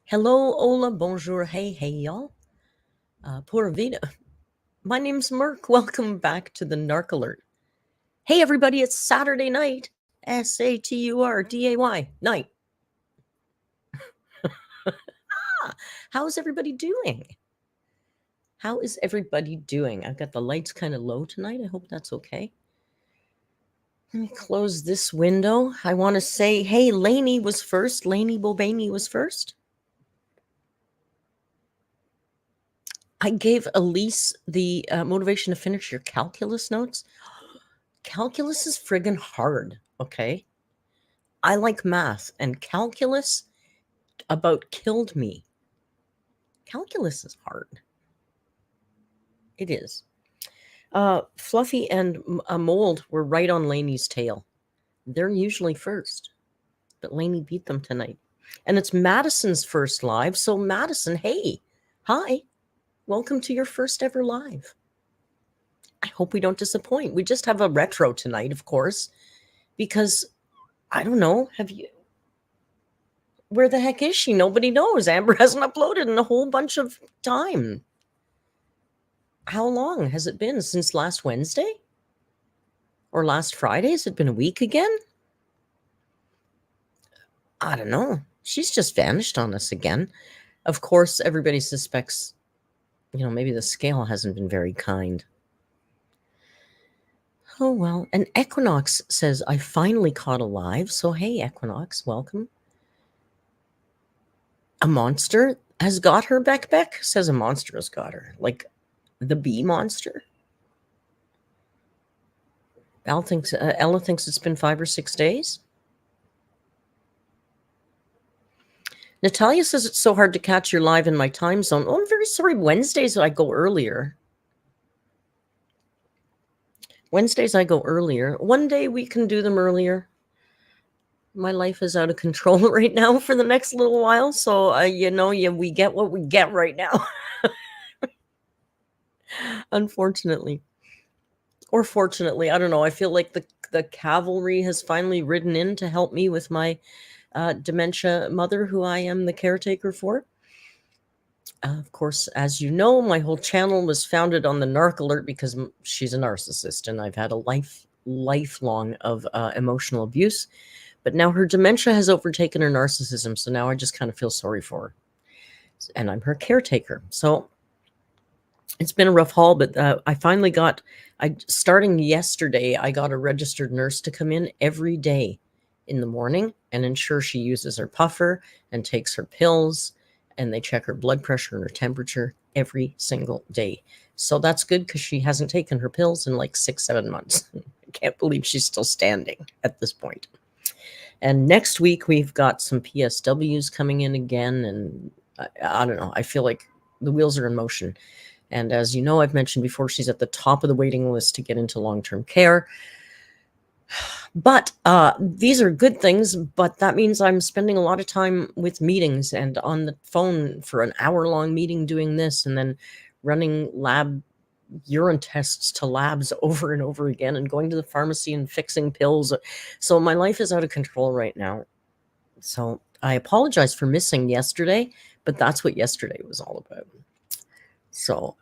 Hello, hola, bonjour, hey, y'all. Pura vida. My name's Merc. Welcome back to the Narc Alert. Hey, everybody, it's Saturday night. Saturday night. How's everybody doing? How is everybody doing? I've got the lights kind of low tonight. I hope that's okay. Let me close this window. I want to say, hey, Lainey was first. Lainey Bobaney was first. I gave Elise the motivation to finish your calculus notes. Calculus is friggin' hard, okay? I like math, and calculus about killed me. Calculus is hard. It is. Fluffy and Mold were right on Lainey's tail. They're usually first, but Lainey beat them tonight. And it's Madison's first live, so Madison, hey, hi. Welcome to your first ever live. I hope we don't disappoint. We just have a retro tonight, of course, because I don't know. Where the heck is she? Nobody knows. Amber hasn't uploaded in a whole bunch of time. How long has it been? Since last Wednesday? Or last Friday? Has it been a week again? I don't know. She's just vanished on us again. Of course, everybody suspects, maybe the scale hasn't been very kind. Oh, well. And Equinox says, I finally caught a live. So, hey, Equinox, welcome. A monster has got her, Beck says a monster has got her. Like the bee monster. Ella thinks it's been 5 or 6 days. Natalia says it's so hard to catch your live in my time zone. Oh, I'm very sorry. Wednesdays I go earlier. One day we can do them earlier. My life is out of control right now for the next little while. So, we get what we get right now. Unfortunately. Or fortunately, I don't know. I feel like the cavalry has finally ridden in to help me with my dementia mother, who I am the caretaker for. Of course, as you know, my whole channel was founded on the Narc Alert because she's a narcissist, and I've had a lifelong of emotional abuse. But now her dementia has overtaken her narcissism, so now I just kind of feel sorry for her. And I'm her caretaker. So it's been a rough haul, but I finally starting yesterday, I got a registered nurse to come in every day in the morning and ensure she uses her puffer and takes her pills, and they check her blood pressure and her temperature every single day. So that's good because she hasn't taken her pills in like 6, 7 months. I can't believe she's still standing at this point. And next week, we've got some PSWs coming in again. And I don't know. I feel like the wheels are in motion. And as you know, I've mentioned before, she's at the top of the waiting list to get into long-term care. But these are good things, but that means I'm spending a lot of time with meetings and on the phone for an hour-long meeting doing this, and then running lab urine tests to labs over and over again, and going to the pharmacy and fixing pills. So my life is out of control right now. So I apologize for missing yesterday, but that's what yesterday was all about. So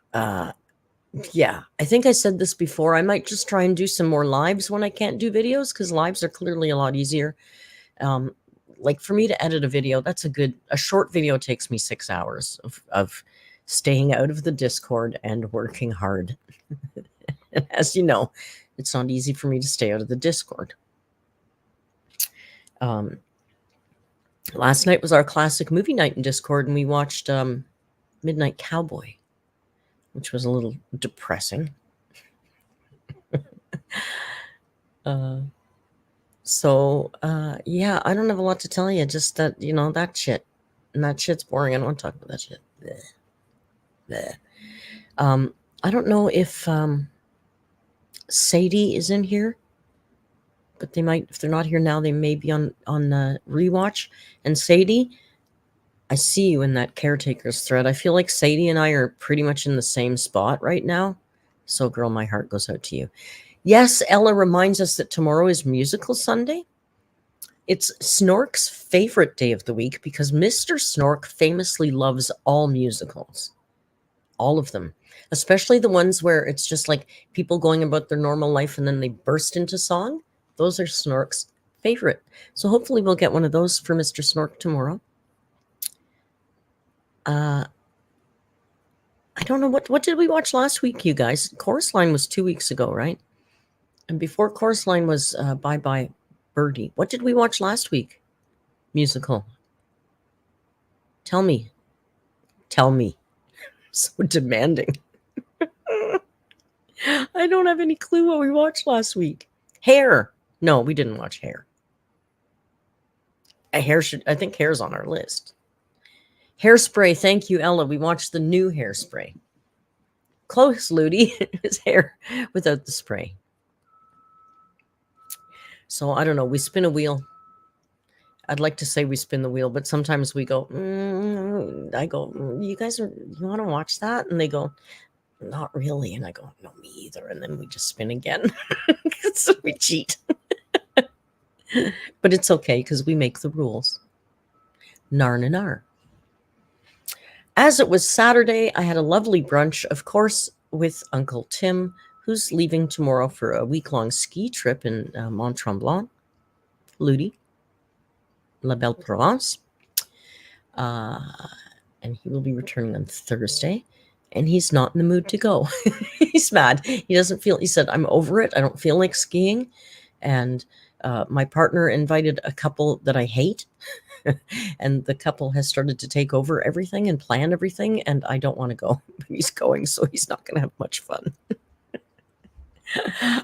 yeah, I think I said this before. I might just try and do some more lives when I can't do videos, because lives are clearly a lot easier. Like for me to edit a video, a short video takes me 6 hours of staying out of the Discord and working hard. As you know, it's not easy for me to stay out of the Discord. Last night was our classic movie night in Discord, and we watched Midnight Cowboy, which was a little depressing. Yeah, I don't have a lot to tell you. Just that, that shit. And that shit's boring. I don't want to talk about that shit. Bleh. Bleh. I don't know if Sadie is in here, but they might. If they're not here now, they may be on rewatch. And Sadie, I see you in that caretakers thread. I feel like Sadie and I are pretty much in the same spot right now. So, girl, my heart goes out to you. Yes, Ella reminds us that tomorrow is Musical Sunday. It's Snork's favorite day of the week because Mr. Snork famously loves all musicals. All of them. Especially the ones where it's just like people going about their normal life and then they burst into song. Those are Snork's favorite. So hopefully we'll get one of those for Mr. Snork tomorrow. I don't know. What did we watch last week, you guys? Chorus Line was 2 weeks ago, right? And before Chorus Line was Bye Bye Birdie. What did we watch last week? Musical. Tell me. Tell me. So demanding. I don't have any clue what we watched last week. Hair. No, we didn't watch Hair. I think Hair's on our list. Hairspray. Thank you, Ella. We watched the new Hairspray. Close, Ludi. His hair without the spray. So I don't know. We spin a wheel. I'd like to say we spin the wheel, but sometimes we go, I go, you want to watch that? And they go, not really. And I go, no, me either. And then we just spin again. So we cheat. But it's okay because we make the rules. Nar. As it was Saturday, I had a lovely brunch, of course, with Uncle Tim, who's leaving tomorrow for a week-long ski trip in Mont Tremblant, Ludi, La Belle Provence. And he will be returning on Thursday. And he's not in the mood to go. He's mad. He said, I'm over it. I don't feel like skiing. And my partner invited a couple that I hate. And the couple has started to take over everything and plan everything. And I don't want to go. But he's going, so he's not going to have much fun.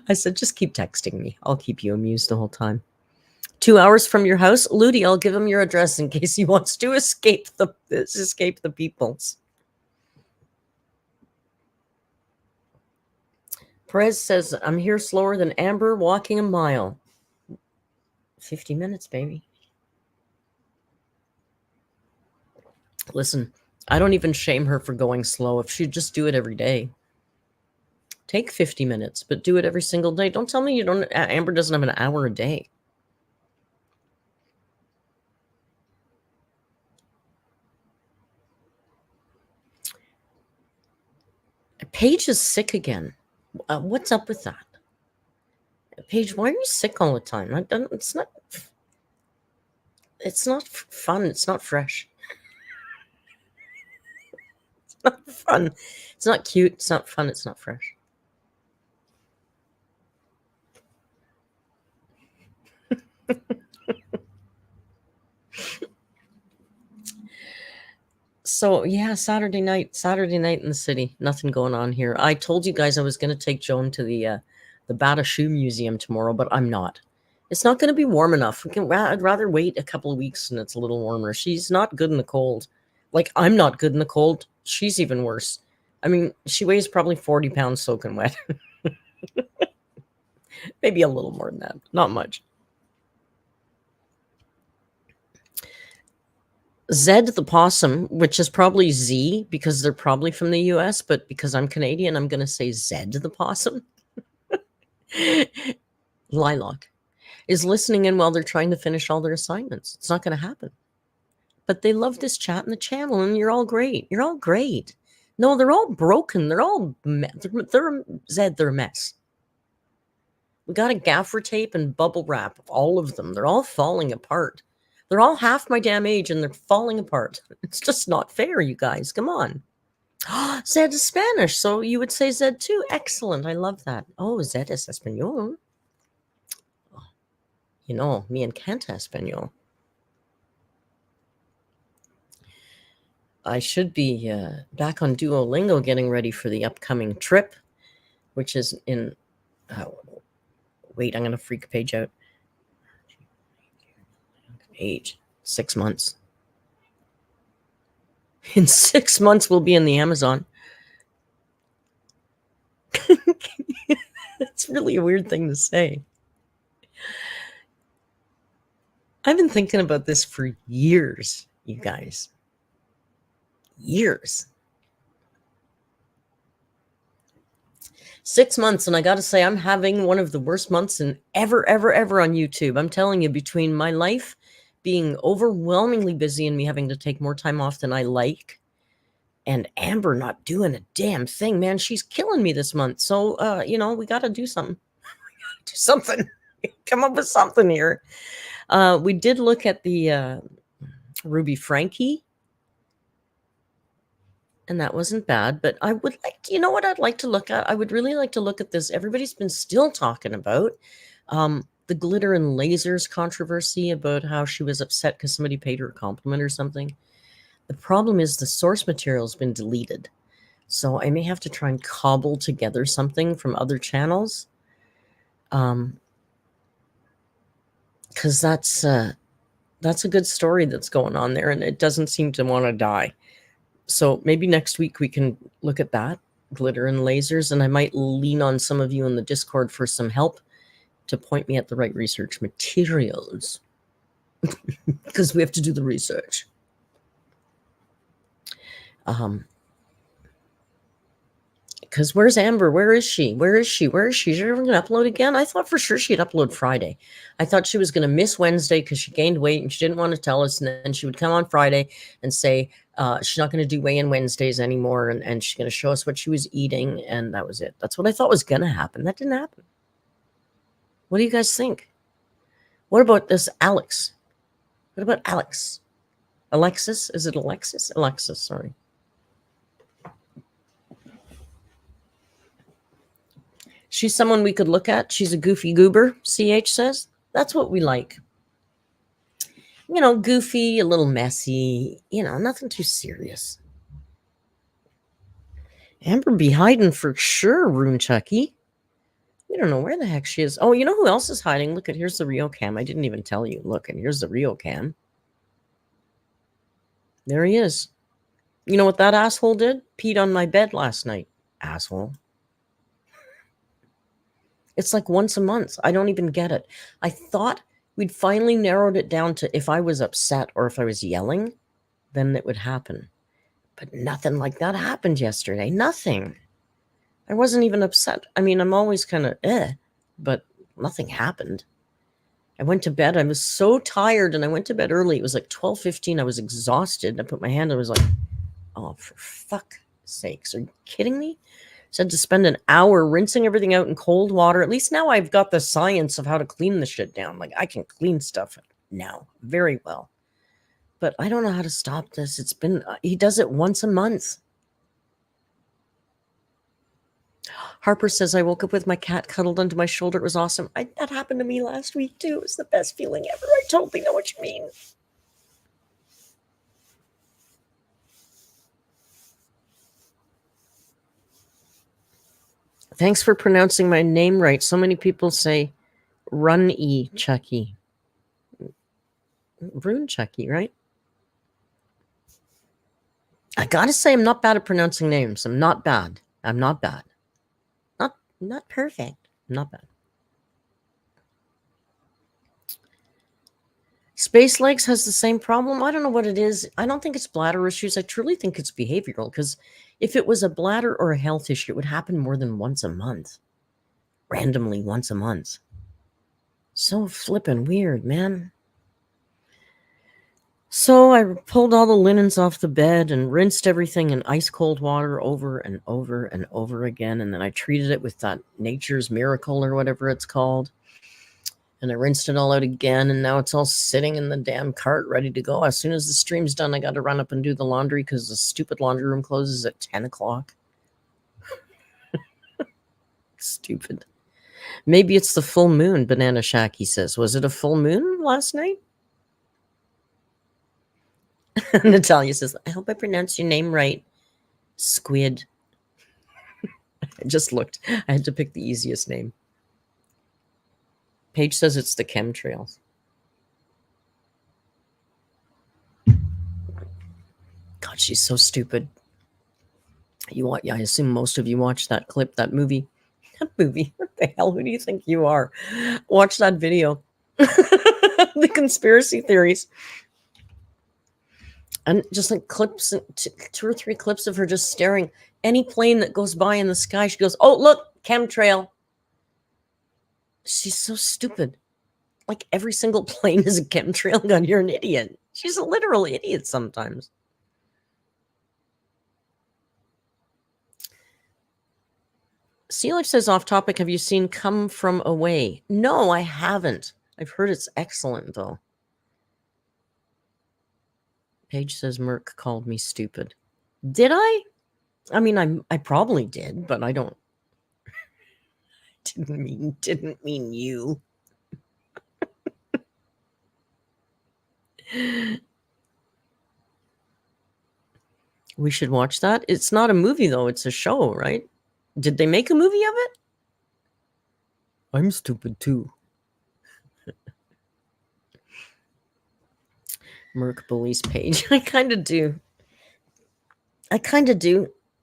I said, just keep texting me. I'll keep you amused the whole time. 2 hours from your house? Ludi, I'll give him your address in case he wants to escape the peoples. Perez says, I'm here slower than Amber walking a mile. 50 minutes, baby. Listen, I don't even shame her for going slow. If she'd just do it every day. Take 50 minutes, but do it every single day. Don't tell me Amber doesn't have an hour a day. Paige is sick again. What's up with that? Paige, why are you sick all the time? It's not fun. It's not fresh. It's not fun. It's not cute. It's not fun. It's not fresh. So yeah, Saturday night in the city. Nothing going on here. I told you guys I was going to take Joan to the Bata Shoe Museum tomorrow, but I'm not. It's not going to be warm enough. I'd rather wait a couple of weeks and it's a little warmer. She's not good in the cold. Like I'm not good in the cold. She's even worse. I mean, she weighs probably 40 pounds soaking wet. Maybe a little more than that. Not much. Zed the possum, which is probably Z because they're probably from the US, but because I'm Canadian, I'm going to say Zed the possum. Lilac is listening in while they're trying to finish all their assignments. It's not going to happen. But they love this chat in the channel, and you're all great. You're all great. No, they're all broken. They're all they're Zed. They're a mess. We got a gaffer tape and bubble wrap. All of them. They're all falling apart. They're all half my damn age, and they're falling apart. It's just not fair, you guys. Come on. Zed is Spanish, so you would say Zed too. Excellent. I love that. Oh, Zed es español. You know, me encanta español. I should be back on Duolingo getting ready for the upcoming trip, which is in... wait, I'm going to freak a page out. 6 months. In 6 months, we'll be in the Amazon. That's really a weird thing to say. I've been thinking about this for years, you guys. Years. 6 months, and I got to say, I'm having one of the worst months in ever on YouTube. I'm telling you, between my life being overwhelmingly busy and me having to take more time off than I like, and Amber not doing a damn thing, man, she's killing me this month. So, we got to do something. Do something. Come up with something here. We did look at the Ruby Frankie, and that wasn't bad, but I would like to, you know what I'd like to look at? I would really like to look at this. Everybody's been still talking about the glitter and lasers controversy, about how she was upset because somebody paid her a compliment or something. The problem is the source material has been deleted. So I may have to try and cobble together something from other channels. Because that's a good story that's going on there, and it doesn't seem to want to die. So maybe next week we can look at that, glitter and lasers, and I might lean on some of you in the Discord for some help to point me at the right research materials. Because we have to do the research. Because where's Amber? Where is she? Is she ever going to upload again? I thought for sure she'd upload Friday. I thought she was going to miss Wednesday because she gained weight and she didn't want to tell us. And then she would come on Friday and say she's not going to do weigh-in Wednesdays anymore. And she's going to show us what she was eating. And that was it. That's what I thought was going to happen. That didn't happen. What do you guys think? What about this Alex? What about Alex? Alexis? Is it Alexis? Alexis, sorry. She's someone we could look at. She's a goofy goober, CH says. That's what we like. Goofy, a little messy, nothing too serious. Amber be hiding for sure, Rune Chucky. We don't know where the heck she is. Oh, you know who else is hiding? Look, here's the Rio cam. I didn't even tell you. Look, and here's the Rio cam. There he is. You know what that asshole did? Peed on my bed last night. Asshole. It's like once a month. I don't even get it. I thought we'd finally narrowed it down to if I was upset or if I was yelling, then it would happen. But nothing like that happened yesterday. Nothing. I wasn't even upset. I mean, I'm always kind of but nothing happened. I went to bed. I was so tired and I went to bed early. It was like 12:15. I was exhausted. I put my hand, I was like, oh, for fuck's sakes. Are you kidding me? Said to spend an hour rinsing everything out in cold water. At least now I've got the science of how to clean the shit down. Like I can clean stuff now very well. But I don't know how to stop this. It's been, he does it once a month. Harper says, I woke up with my cat cuddled onto my shoulder. It was awesome. That happened to me last week too. It was the best feeling ever. I totally know what you mean. Thanks for pronouncing my name right. So many people say Run-E Chucky. Rune Chucky, right? I gotta say, I'm not bad at pronouncing names. I'm not bad. I'm not bad. Not perfect. Not bad. Space Legs has the same problem. I don't know what it is. I don't think it's bladder issues. I truly think it's behavioral, because if it was a bladder or a health issue, it would happen more than once a month. Randomly once a month. So flippin' weird, man. So I pulled all the linens off the bed and rinsed everything in ice cold water over and over and over again. And then I treated it with that Nature's Miracle or whatever it's called. And I rinsed it all out again. And now it's all sitting in the damn cart ready to go. As soon as the stream's done, I got to run up and do the laundry because the stupid laundry room closes at 10 o'clock. Stupid. Maybe it's the full moon, Banana Shack, he says. Was it a full moon last night? Natalia says, I hope I pronounced your name right. Squid. I just looked. I had to pick the easiest name. Paige says it's the chemtrails. God, she's so stupid. I assume most of you watched that clip, that movie. That movie? What the hell? Who do you think you are? Watch that video. The conspiracy theories. And just like clips, 2 or 3 clips of her just staring. Any plane that goes by in the sky, she goes, oh, look, chemtrail. She's so stupid. Like every single plane is a chemtrail gun. You're an idiot. She's a literal idiot sometimes. Sea Life says, off topic, have you seen Come From Away? No, I haven't. I've heard it's excellent, though. Paige says Merc called me stupid. Did I? I mean, I probably did, but I don't. Didn't mean you. We should watch that. It's not a movie, though. It's a show, right? Did they make a movie of it? I'm stupid, too. Merc bullies Paige. I kind of do.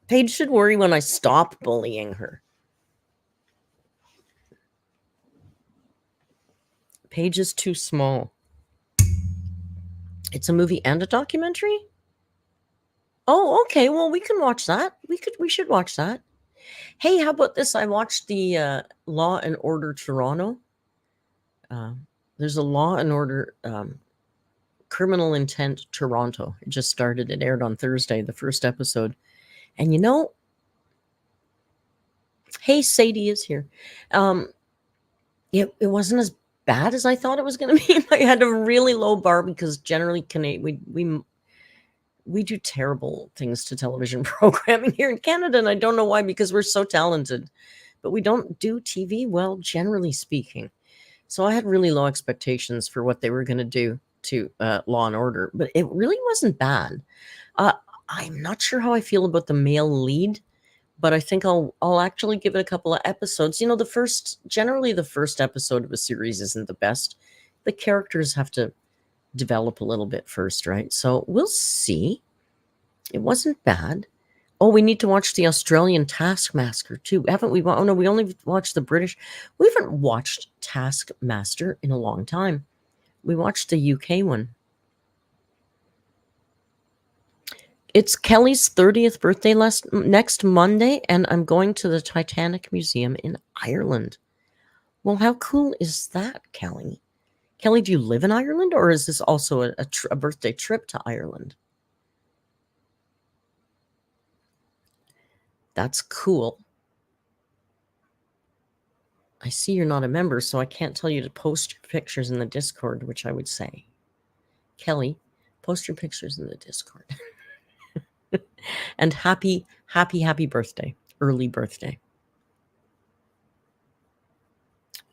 Paige should worry when I stop bullying her. Paige is too small. It's a movie and a documentary? Oh, okay. Well, we can watch that. We should watch that. Hey, how about this? I watched the Law and Order Toronto. There's a Law and Order Criminal Intent Toronto. It just started. It aired on Thursday, the first episode. And you know, hey, Sadie is here. It wasn't as bad as I thought it was going to be. I had a really low bar because generally we do terrible things to television programming here in Canada, and I don't know why, because we're so talented, but we don't do TV well, generally speaking. So I had really low expectations for what they were going to do to Law and Order, but it really wasn't bad. I'm not sure how I feel about the male lead, but I think I'll actually give it a couple of episodes. You know, generally the first episode of a series isn't the best. The characters have to develop a little bit first, right? So we'll see. It wasn't bad. Oh, we need to watch the Australian Taskmaster too, haven't we? Oh no, we only watched the British. We haven't watched Taskmaster in a long time. We watched the UK one. It's Kelly's 30th birthday next Monday, and I'm going to the Titanic Museum in Ireland. Well, how cool is that, Kelly? Kelly, do you live in Ireland, or is this also a birthday trip to Ireland? That's cool. I see you're not a member, so I can't tell you to post your pictures in the Discord, which I would say. Kelly, post your pictures in the Discord. And happy birthday. Early birthday.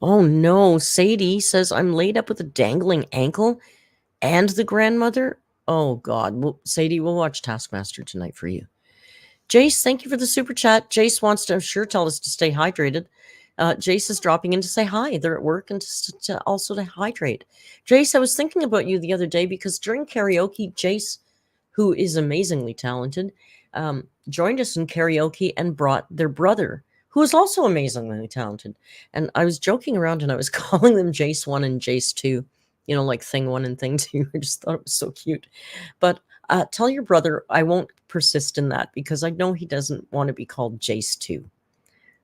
Oh no, Sadie says I'm laid up with a dangling ankle and the grandmother. Oh God. Well, Sadie, we'll watch Taskmaster tonight for you. Jace, thank you for the super chat. Jace wants to, I'm sure, tell us to stay hydrated. Jace is dropping in to say hi. They're at work and to also to hydrate. Jace, I was thinking about you the other day because during karaoke, Jace, who is amazingly talented, joined us in karaoke and brought their brother, who is also amazingly talented. And I was joking around and I was calling them Jace 1 and Jace 2, you know, like thing 1 and thing 2. I just thought it was so cute. But tell your brother I won't persist in that because I know he doesn't want to be called Jace 2.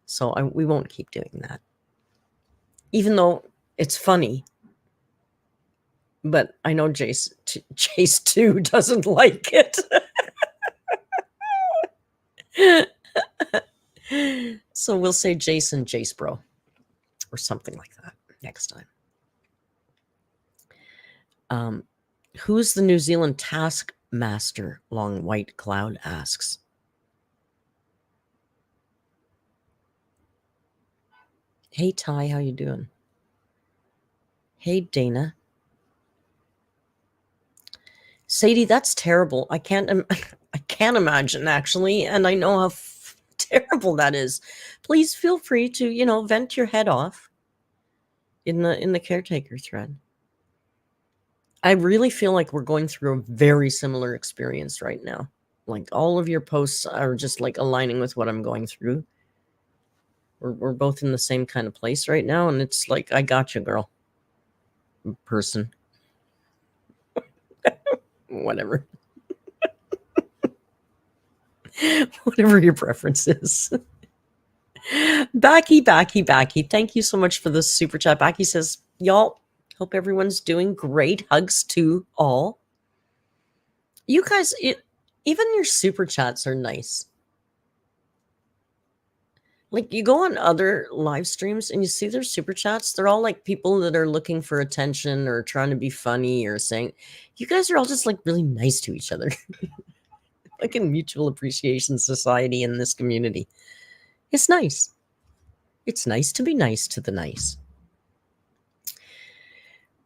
So we won't keep doing that. Even though it's funny. But I know Jace 2 doesn't like it. So we'll say Jason Jace Bro or something like that next time. Who's the New Zealand taskmaster? Long White Cloud asks. Hey Ty, how you doing? Hey Dana. Sadie, that's terrible. I can't imagine actually, and I know how terrible that is. Please feel free to, you know, vent your head off in the caretaker thread. I really feel like we're going through a very similar experience right now. Like all of your posts are just like aligning with what I'm going through. We're both in the same kind of place right now, and it's like, I got you, girl. Person. Whatever. Whatever your preference is. Backy. Thank you so much for the super chat. Backy says, y'all, hope everyone's doing great. Hugs to all. You guys, even your super chats are nice. Like you go on other live streams and you see their super chats. They're all like people that are looking for attention or trying to be funny or saying, you guys are all just like really nice to each other. Like in mutual appreciation society in this community. It's nice. It's nice to be nice to the nice.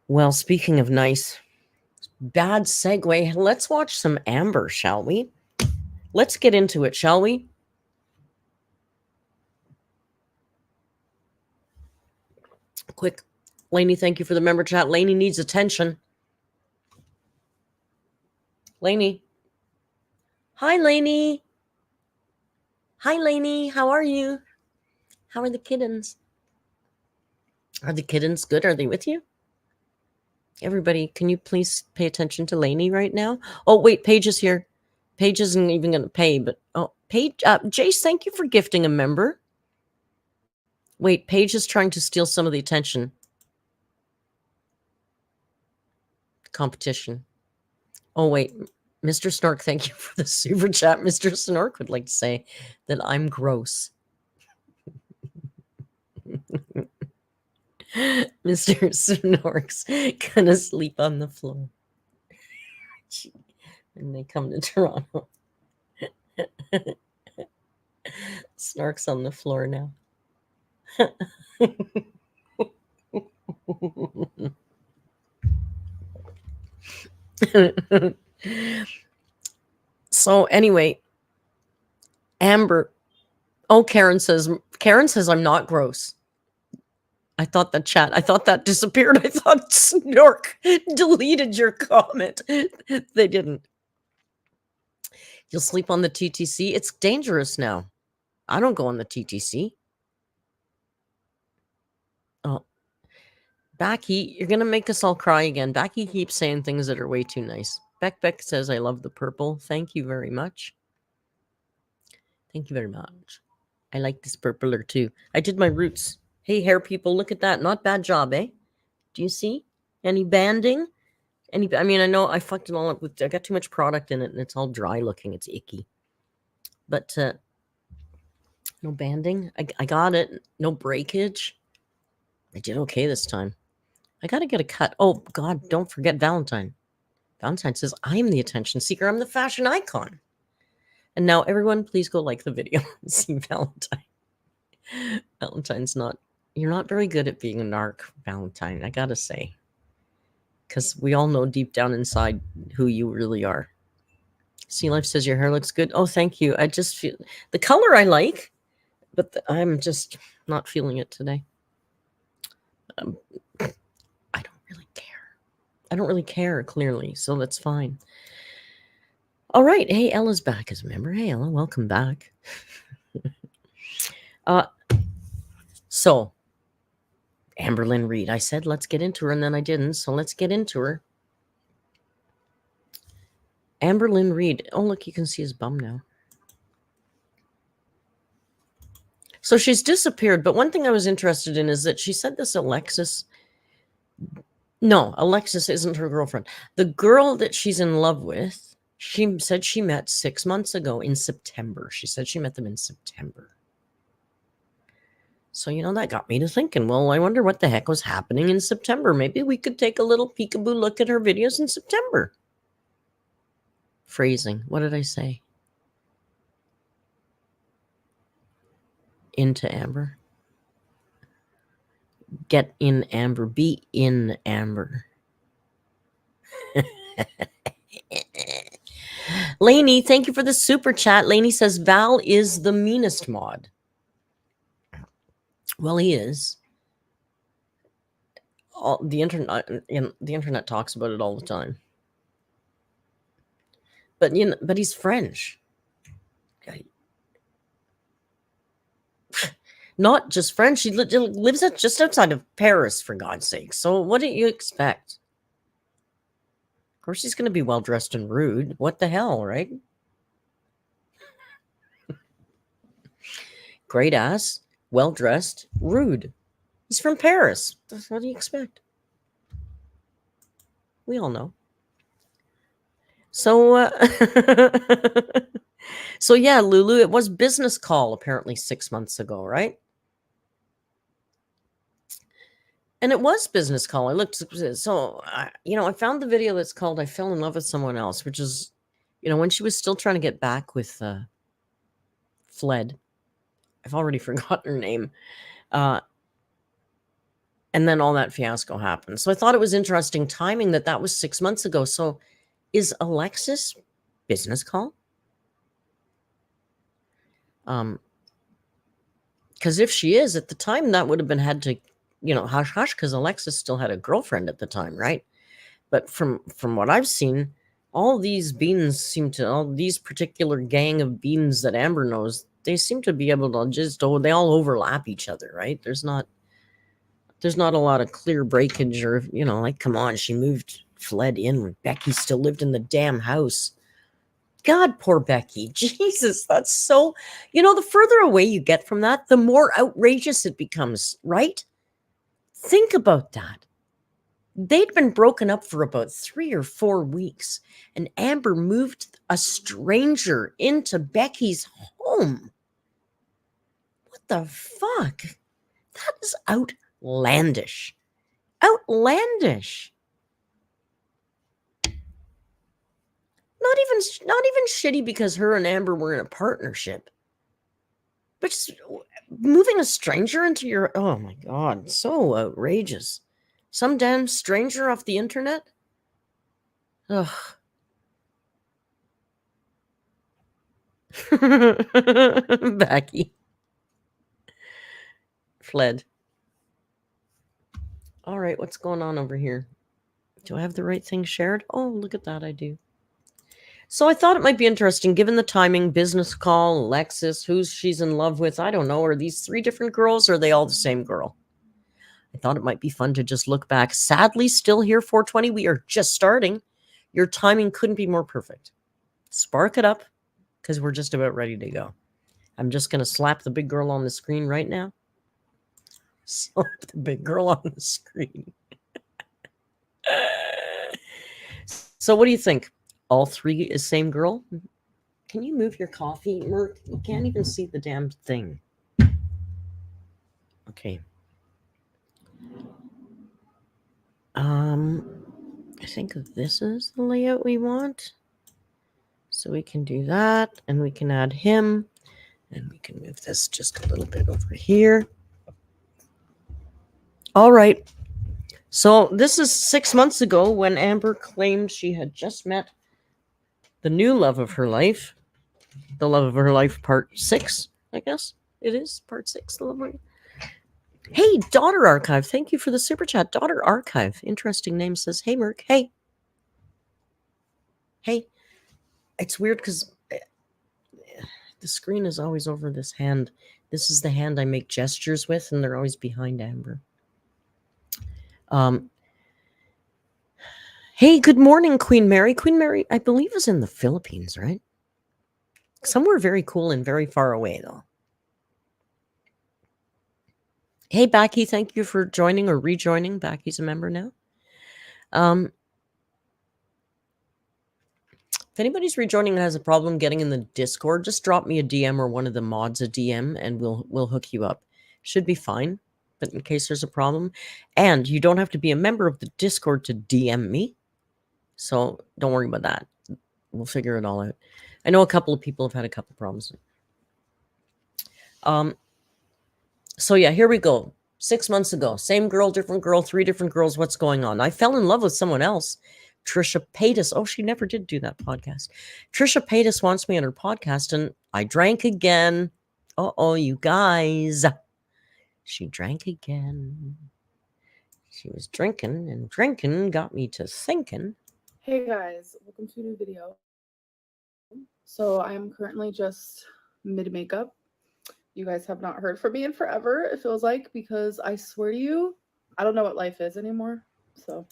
Well, speaking of nice, bad segue. Let's watch some Amber, shall we? Let's get into it, shall we? Quick. Lainey, thank you for the member chat. Lainey needs attention. Lainey. Hi, Lainey. Hi, Lainey. How are you? How are the kittens? Are the kittens good? Are they with you? Everybody, can you please pay attention to Lainey right now? Oh, wait, Paige is here. Paige isn't even going to pay, but Paige, Jace, thank you for gifting a member. Wait, Paige is trying to steal some of the attention. Competition. Oh, wait, Mr. Snork, thank you for the super chat. Mr. Snork would like to say that I'm gross. Mr. Snork's gonna sleep on the floor when they come to Toronto. Snork's on the floor now. So anyway, Amber. Oh, Karen says I'm not gross. I thought that disappeared. I thought Snork deleted your comment. They didn't. You'll sleep on the TTC. It's dangerous now. I don't go on the TTC. Oh, Backy, you're gonna make us all cry again. Backy keeps saying things that are way too nice. Beck says, I love the purple. Thank you very much. Thank you very much. I like this purpler too. I did my roots. Hey, hair people, look at that. Not bad job, eh? Do you see? Any banding? I mean, I know I fucked it all up with, I got too much product in it and it's all dry looking. It's icky. But no banding. I got it. No breakage. I did okay this time. I got to get a cut. Oh, God, don't forget Valentine. Valentine says, I'm the attention seeker. I'm the fashion icon. And now everyone, please go like the video and see Valentine. Valentine's not, you're not very good at being a narc, Valentine, I got to say. Because we all know deep down inside who you really are. Sea Life says your hair looks good. Oh, thank you. I just feel the color I like, but I'm just not feeling it today. Um, I don't really care. I don't really care, clearly, so that's fine. All right. Hey, Ella's back as a member. Hey, Ella, welcome back. So, Amberlynn Reed. I said, let's get into her, and then I didn't, so let's get into her. Amberlynn Reed. Oh, look, you can see his bum now. So she's disappeared, but one thing I was interested in is that she said this Alexis. No, Alexis isn't her girlfriend. The girl that she's in love with, she said she met 6 months ago in September. She said she met them in September. So, that got me to thinking, well, I wonder what the heck was happening in September. Maybe we could take a little peekaboo look at her videos in September. Phrasing. What did I say? Into Amber. Get in Amber. Be in Amber. Lainey, thank you for the super chat. Lainey says Val is the meanest mod. Well, he is. The internet talks about it all the time. But he's French. Not just French. He lives just outside of Paris, for God's sake. So what do you expect? Of course, he's going to be well dressed and rude. What the hell, right? Great ass, well dressed, rude. He's from Paris. What do you expect? We all know. So, so yeah, Lulu, it was business call apparently 6 months ago, right? And it was business call. I looked, so I found the video that's called "I Fell in Love with Someone Else," which is, when she was still trying to get back with Fled. I've already forgotten her name. And then all that fiasco happened. So I thought it was interesting timing that was 6 months ago. So is Alexis business call? Because if she is, at the time, that would have been had to, hush hush, because Alexis still had a girlfriend at the time, right? But from what I've seen, all these particular gang of beans that Amber knows, they seem to be able to they all overlap each other, right? There's not a lot of clear breakage, or come on, she fled in when Becky still lived in the damn house. God, poor Becky. Jesus, that's so, the further away you get from that, the more outrageous it becomes, right? Think about that. They'd been broken up for about 3 or 4 weeks, and Amber moved a stranger into Becky's home. What the fuck? That is outlandish. Outlandish. Not even shitty because her and Amber were in a partnership. But just moving a stranger into your... Oh my God, so outrageous. Some damn stranger off the internet? Ugh. Becky. Fled. All right, what's going on over here? Do I have the right thing shared? Oh, look at that, I do. So I thought it might be interesting, given the timing, business call, Alexis, who she's in love with. I don't know. Are these 3 different girls, or are they all the same girl? I thought it might be fun to just look back. Sadly, still here, 420. We are just starting. Your timing couldn't be more perfect. Spark it up, because we're just about ready to go. I'm just going to slap the big girl on the screen right now. Slap the big girl on the screen. So what do you think? All 3 is same girl? Can you move your coffee, Merc? You can't even see the damn thing. Okay. I think this is the layout we want. So we can do that, and we can add him, and we can move this just a little bit over here. All right. So this is 6 months ago when Amber claimed she had just met the new love of her life, the love of her life, part 6, I guess it is part 6. The love of... Hey, Daughter Archive, thank you for the super chat. Daughter Archive, interesting name, says, hey, Merc, hey. Hey, it's weird because the screen is always over this hand. This is the hand I make gestures with, and they're always behind Amber. Hey, good morning, Queen Mary. Queen Mary, I believe, is in the Philippines, right? Somewhere very cool and very far away, though. Hey, Backy, thank you for joining or rejoining. Backy's a member now. If anybody's rejoining and has a problem getting in the Discord, just drop me a DM or one of the mods a DM, and we'll hook you up. Should be fine, but in case there's a problem, and you don't have to be a member of the Discord to DM me, so don't worry about that. We'll figure it all out. I know a couple of people have had a couple problems. So yeah, here we go. 6 months ago, same girl, 3 different girls. What's going on? I fell in love with someone else. Trisha Paytas. Oh, she never did do that podcast. Trisha Paytas wants me on her podcast, and I drank again. Uh-oh, you guys. She drank again. She was drinking, and drinking got me to thinking. Hey guys, welcome to a new video. So I'm currently just mid-makeup. You guys have not heard from me in forever, it feels like, because I swear to you, I don't know what life is anymore. So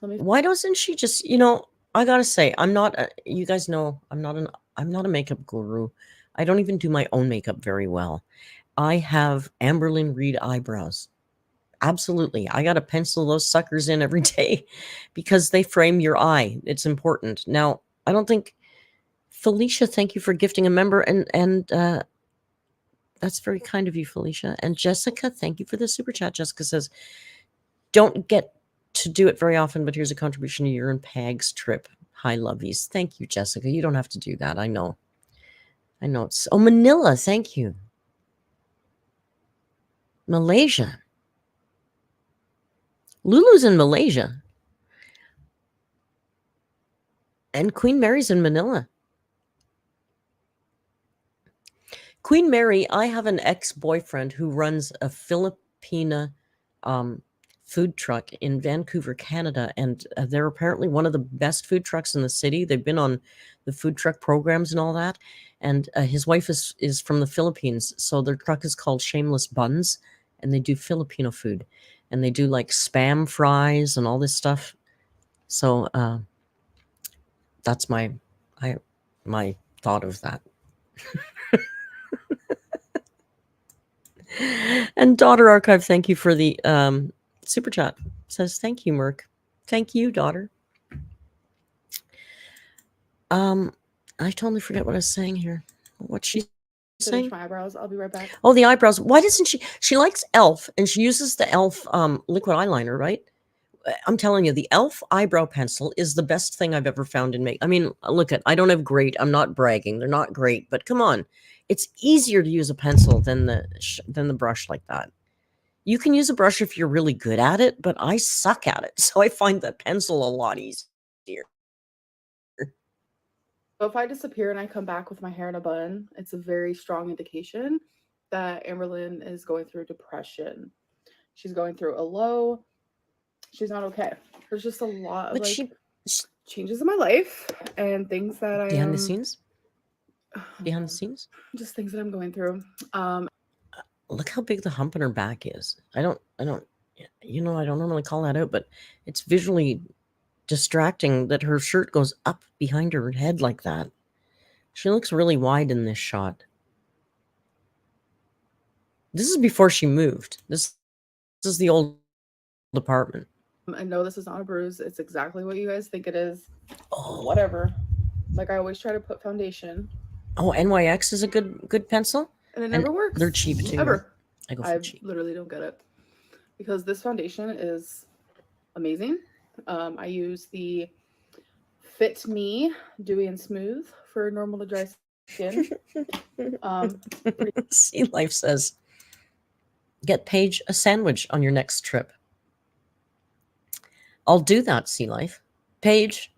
why doesn't she just, I gotta say, I'm not, you guys know, I'm not a makeup guru. I don't even do my own makeup very well. I have Amberlyn Reed eyebrows. Absolutely. I got to pencil those suckers in every day because they frame your eye. It's important. Now, I don't think, Felicia, thank you for gifting a member, and that's very kind of you, Felicia. And Jessica, thank you for the super chat. Jessica says, don't get to do it very often, but here's a contribution to your and Pag's trip. Hi, lovies. Thank you, Jessica. You don't have to do that. I know. It's, Manila. Thank you. Malaysia. Lulu's in Malaysia. And Queen Mary's in Manila. Queen Mary, I have an ex-boyfriend who runs a Filipina food truck in Vancouver, Canada, and they're apparently one of the best food trucks in the city. They've been on the food truck programs and all that, and his wife is from the Philippines, so their truck is called Shameless Buns, and they do Filipino food, and they do like Spam fries and all this stuff. So that's my thought of that. And Daughter Archive, thank you for the super chat. Says, thank you, Merc. Thank you, daughter. I totally forget what I was saying here. What's she saying? Finish my eyebrows. I'll be right back. Oh, the eyebrows. Why doesn't she likes e.l.f. and she uses the e.l.f. Liquid eyeliner, right? I'm telling you, the e.l.f. eyebrow pencil is the best thing I've ever found in makeup. I mean, look I don't have great. I'm not bragging. They're not great, but come on. It's easier to use a pencil than the brush like that. You can use a brush if you're really good at it, but I suck at it. So I find the pencil a lot easier. So if I disappear and I come back with my hair in a bun, it's a very strong indication that Amberlyn is going through depression. She's going through a low. She's not okay. There's just a lot of changes in my life and things that behind the scenes. Just things that I'm going through. Look how big the hump in her back is. I don't normally call that out, but it's visually distracting that her shirt goes up behind her head like that. She looks really wide in this shot. This is before she moved. This is the old apartment. I know this is not a bruise. It's exactly what you guys think it is. Oh. Whatever. Like I always try to put foundation. Oh, NYX is a good pencil? And it never works. They're cheap too. Ever. I go for cheap. Literally don't get it. Because this foundation is amazing. I use the Fit Me Dewy and Smooth for normal to dry skin. Sea Life says, get Paige a sandwich on your next trip. I'll do that, Sea Life. Paige,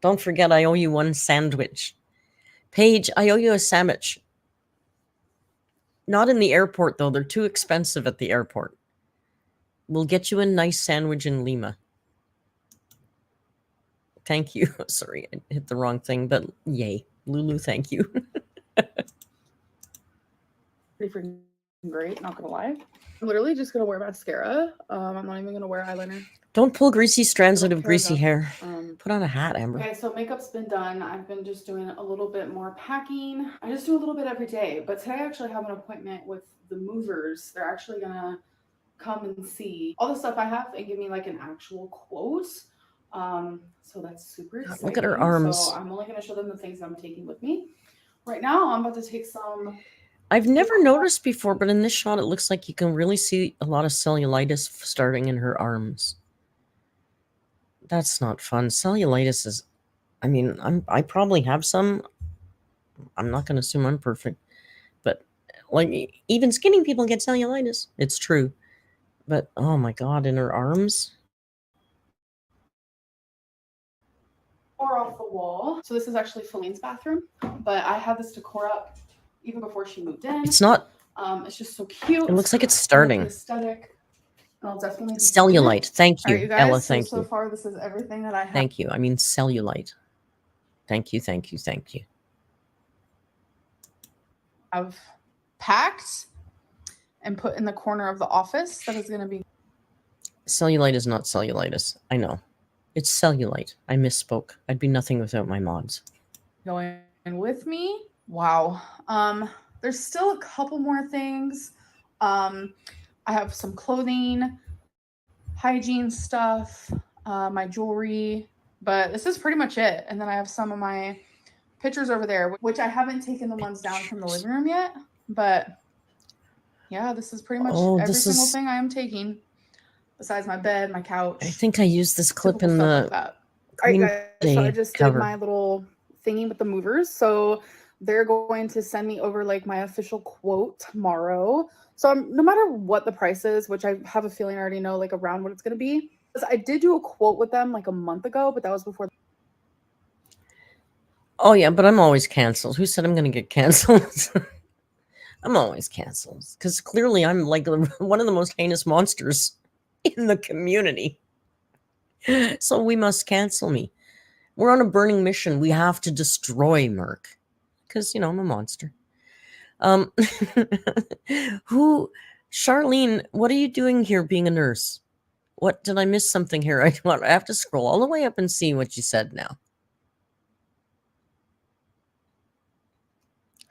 Don't forget, I owe you one sandwich. Paige, I owe you a sandwich. Not in the airport, though. They're too expensive at the airport. We'll get you a nice sandwich in Lima. Thank you. Sorry, I hit the wrong thing, but yay. Lulu, thank you. Pretty freaking great, not gonna lie. I'm literally just gonna wear mascara. I'm not even gonna wear eyeliner. Don't pull greasy strands I out don't of care greasy enough. hair. Put on a hat, Amber. Okay, so makeup's been done. I've been just doing a little bit more packing. I just do a little bit every day, but today I actually have an appointment with the movers. They're actually gonna come and see all the stuff I have and give me like an actual quote. So that's super exciting. Look at her arms. So I'm only gonna show them the things I'm taking with me. Right now, I'm about to take some. I've never noticed before, but in this shot, it looks like you can really see a lot of cellulitis starting in her arms. That's not fun. Cellulitis is, I mean, I probably have some. I'm not going to assume I'm perfect, but like even skinny people get cellulitis. It's true. But oh my God, in her arms. Decor off the wall. So this is actually Feline's bathroom, but I had this decor up even before she moved in. It's not. It's just so cute. It looks like it's starting. Aesthetic. I'll definitely Cellulite. Thank you, you guys, Ella. Thank so you. So far, this is everything that I have. Thank you. I mean cellulite. Thank you. Thank you. Thank you. I've packed and put in the corner of the office. That is going to be. Cellulite is not cellulitis. I know. It's cellulite. I misspoke. I'd be nothing without my mods. Going with me. Wow. There's still a couple more things. I have some clothing, hygiene stuff, my jewelry, but this is pretty much it. And then I have some of my pictures over there, which I haven't taken the ones down from the living room yet. But yeah, this is pretty much every single thing I am taking, besides my bed, my couch. I think I used this clip in the All right, guys, so I just did my little thingy with the movers. So they're going to send me over like my official quote tomorrow. So no matter what the price is, which I have a feeling I already know like around what it's going to be. I did do a quote with them like a month ago, but that was before. Oh yeah, but I'm always canceled. Who said I'm going to get canceled? I'm always canceled because clearly I'm like one of the most heinous monsters in the community. So we must cancel me. We're on a burning mission. We have to destroy Merc because, you know, I'm a monster. Charlene, what are you doing here being a nurse? What, did I miss something here? I have to scroll all the way up and see what you said now.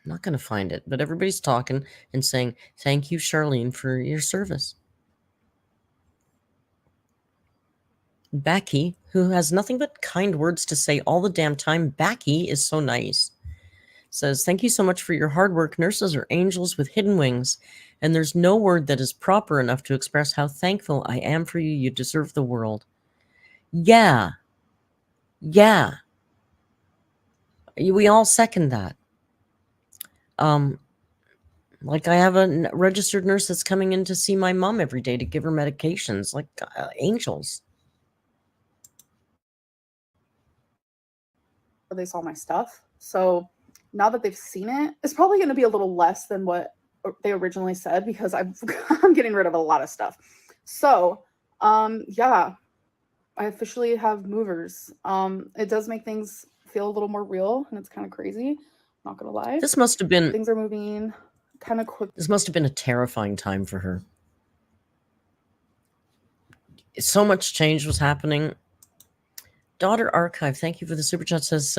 I'm not going to find it, but everybody's talking and saying, thank you, Charlene, for your service. Becky, who has nothing but kind words to say all the damn time. Becky is so nice. Says, thank you so much for your hard work. Nurses are angels with hidden wings, and there's no word that is proper enough to express how thankful I am for you. You deserve the world. Yeah. Yeah. We all second that. Like I have a registered nurse that's coming in to see my mom every day to give her medications, like angels. They saw my stuff. So now that they've seen it, it's probably going to be a little less than what they originally said because I'm getting rid of a lot of stuff. So, yeah, I officially have movers. It does make things feel a little more real, and it's kind of crazy. Not gonna lie. This must have been, things are moving kind of quick. This must have been a terrifying time for her. So much change was happening. Daughter Archive, thank you for the super chat. Says,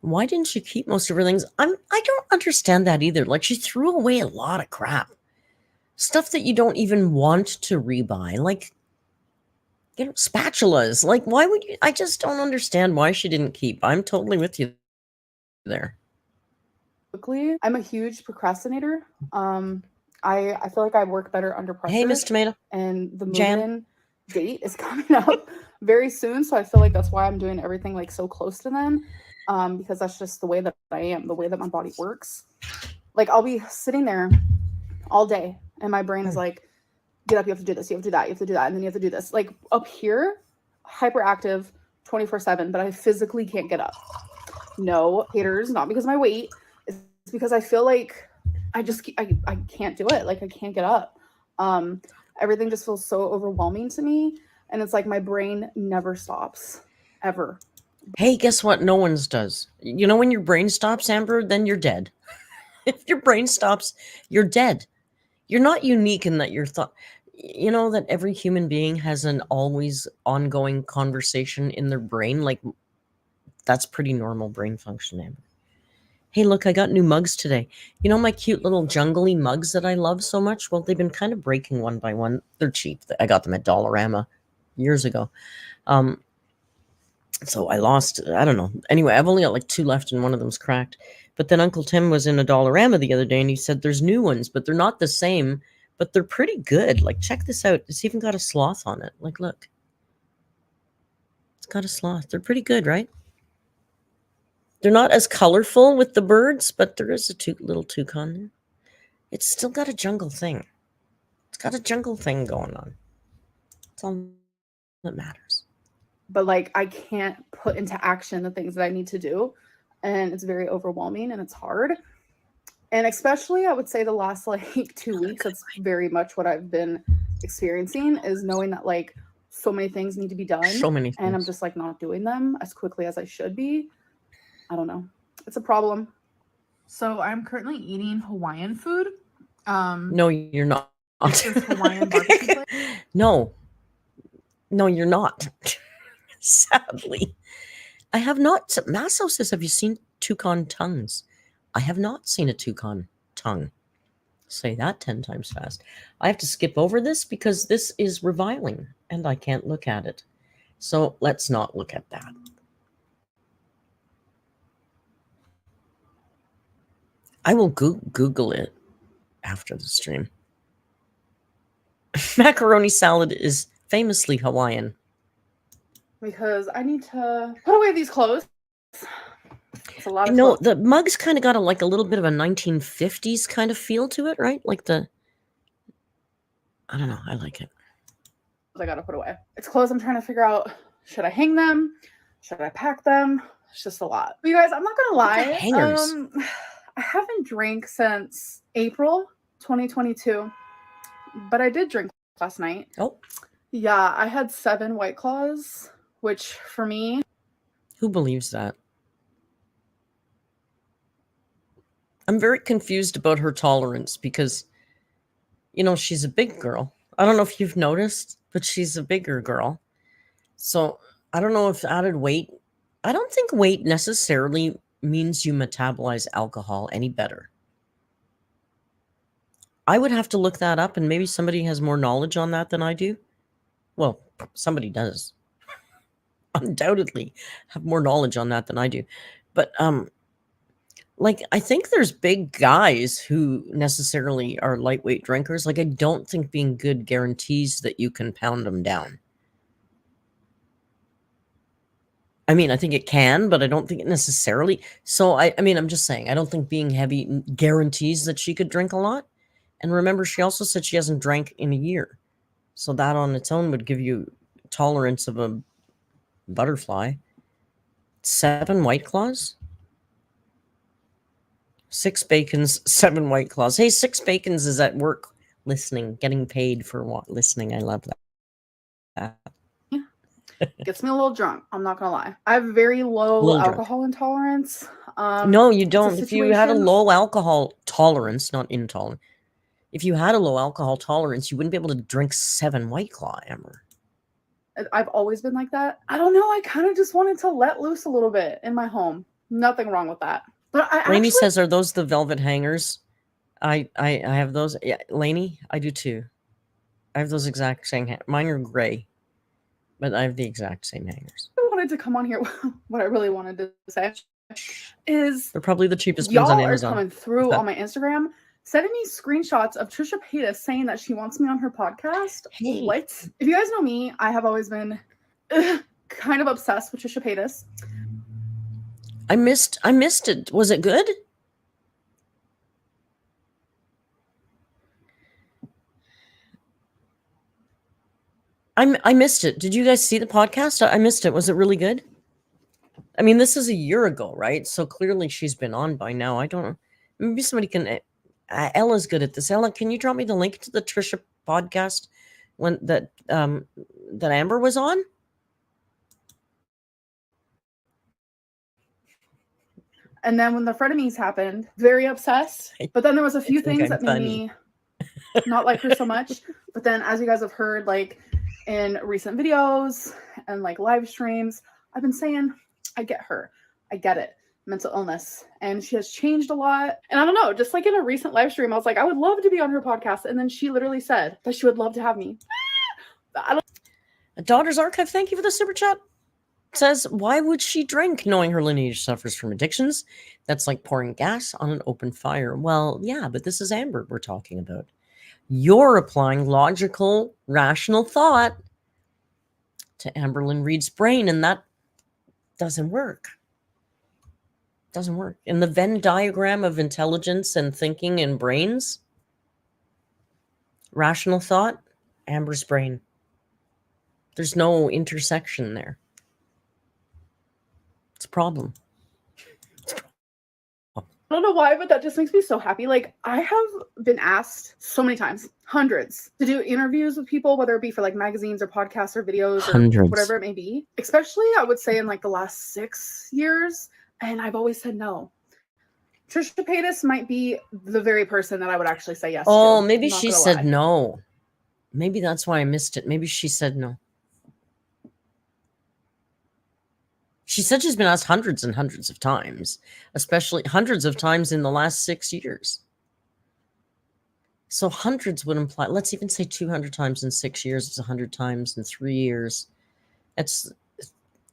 why didn't she keep most of her things? I don't understand that either. Like, she threw away a lot of crap. Stuff that you don't even want to rebuy. Like, you know, spatulas. Like, why would you? I just don't understand why she didn't keep. I'm totally with you there. Quickly, I'm a huge procrastinator. I feel like I work better under pressure. Hey, Miss Tomato. And the move-in date is coming up very soon, so I feel like that's why I'm doing everything like so close to them, because that's just the way that I am, the way that my body works. Like, I'll be sitting there all day, and my brain is like, get up, you have to do this, you have to do that, you have to do that, and then you have to do this. Like, up here, hyperactive, 24/7, but I physically can't get up. No, haters, not because of my weight. It's because I feel like I can't do it. Like I can't get up. Everything just feels so overwhelming to me, and it's like my brain never stops ever. Hey, guess what? No one's does. You know when your brain stops, Amber, then you're dead. If your brain stops, you're dead. You're not unique in that your thought. You know that every human being has an always ongoing conversation in their brain. Like that's pretty normal brain function, Amber. Hey, look, I got new mugs today. You know my cute little jungly mugs that I love so much? Well, they've been kind of breaking one by one. They're cheap. I got them at Dollarama years ago. So I lost, I don't know. Anyway, I've only got like 2 left and one of them's cracked. But then Uncle Tim was in a Dollarama the other day and he said there's new ones, but they're not the same, but they're pretty good. Like, check this out. It's even got a sloth on it. Like, look. It's got a sloth. They're pretty good, right? They're not as colorful with the birds, but there is a little toucan there. It's still got a jungle thing. It's got a jungle thing going on. That's all that matters. But like I can't put into action the things that I need to do, and it's very overwhelming and it's hard. And especially I would say the last like 2 weeks, that's very much what I've been experiencing, is knowing that like so many things need to be done. So many things. And I'm just like not doing them as quickly as I should be. I don't know. It's a problem. So I'm currently eating Hawaiian food. No, you're not. This is Hawaiian barbecue place. No, you're not. Sadly, I have not. Masso says, "Have you seen toucan tongues?" I have not seen a toucan tongue. Say that 10 times fast. I have to skip over this because this is reviling and I can't look at it. So let's not look at that. I will Google it after the stream. Macaroni salad is famously Hawaiian. Because I need to put away these clothes. It's a lot of No, clothes. the mug's kind of got a little bit of a 1950s kind of feel to it, right? Like I don't know, I like it. I gotta put away. It's clothes I'm trying to figure out. Should I hang them? Should I pack them? It's just a lot. But you guys, I'm not gonna lie. Hangers. I haven't drank since April 2022, but I did drink last night. Oh. Yeah, I had 7 White Claws, which for me... Who believes that? I'm very confused about her tolerance because, you know, she's a big girl. I don't know if you've noticed, but she's a bigger girl. So I don't know if added weight... I don't think weight necessarily means you metabolize alcohol any better. I would have to look that up, and maybe somebody has more knowledge on that than I do. Well, somebody does. Undoubtedly have more knowledge on that than I do. But like I think there's big guys who necessarily are lightweight drinkers. Like I don't think being good guarantees that you can pound them down. I mean, I think it can, but I don't think it necessarily. So I mean, I'm just saying, I don't think being heavy guarantees that she could drink a lot. And remember, she also said she hasn't drank in a year. So that on its own would give you tolerance of a butterfly. 7 White Claws? 6 Bacons, 7 White Claws. Hey, 6 Bacons is at work listening, getting paid for listening. I love that. Gets me a little drunk. I'm not gonna lie. I have very low alcohol intolerance. No, you don't. If you had a low alcohol tolerance, not intolerant. If you had a low alcohol tolerance, you wouldn't be able to drink 7 White Claw, Amber. I've always been like that. I don't know. I kind of just wanted to let loose a little bit in my home. Nothing wrong with that. But Lainey says, "Are those the velvet hangers?" I have those. Yeah, Lainey, I do too. I have those exact same. Mine are gray, but I have the exact same hangers. I wanted to come on here. What I really wanted to say is they're probably the cheapest ones on Amazon. Y'all are coming through on my Instagram, sending me screenshots of Trisha Paytas saying that she wants me on her podcast. Hey. What? If you guys know me, I have always been kind of obsessed with Trisha Paytas. I missed it. Was it good? I missed it. Did you guys see the podcast? I missed it. Was it really good? I mean, this is a year ago, right? So clearly she's been on by now. I don't know. Maybe somebody can. Ella's good at this. Ella, can you drop me the link to the Trisha podcast when that Amber was on? And then when the frenemies happened, very obsessed. But then there was a few things that made me not like her so much. But then, as you guys have heard, like in recent videos and like live streams, I've been saying, I get her. I get it. Mental illness. And she has changed a lot. And I don't know, just like in a recent live stream, I was like, I would love to be on her podcast. And then she literally said that she would love to have me. Daughter's Archive, thank you for the super chat. Says, why would she drink knowing her lineage suffers from addictions? That's like pouring gas on an open fire. Well, yeah, but this is Amber we're talking about. You're applying logical, rational thought to Amberlynn Reed's brain, and that doesn't work. Doesn't work. In the Venn diagram of intelligence and thinking and brains, rational thought, Amber's brain. There's no intersection there. It's a problem. I don't know why, but that just makes me so happy. Like, I have been asked so many times, hundreds, to do interviews with people, whether it be for like magazines or podcasts or videos or whatever it may be. Especially, I would say, in like the last 6 years. And I've always said no. Trisha Paytas might be the very person that I would actually say yes to. Oh, maybe she said no. Maybe that's why I missed it. Maybe she said no. She said she's been asked hundreds and hundreds of times, especially hundreds of times in the last 6 years. So hundreds would imply, let's even say 200 times in 6 years. It's 100 times in 3 years. That's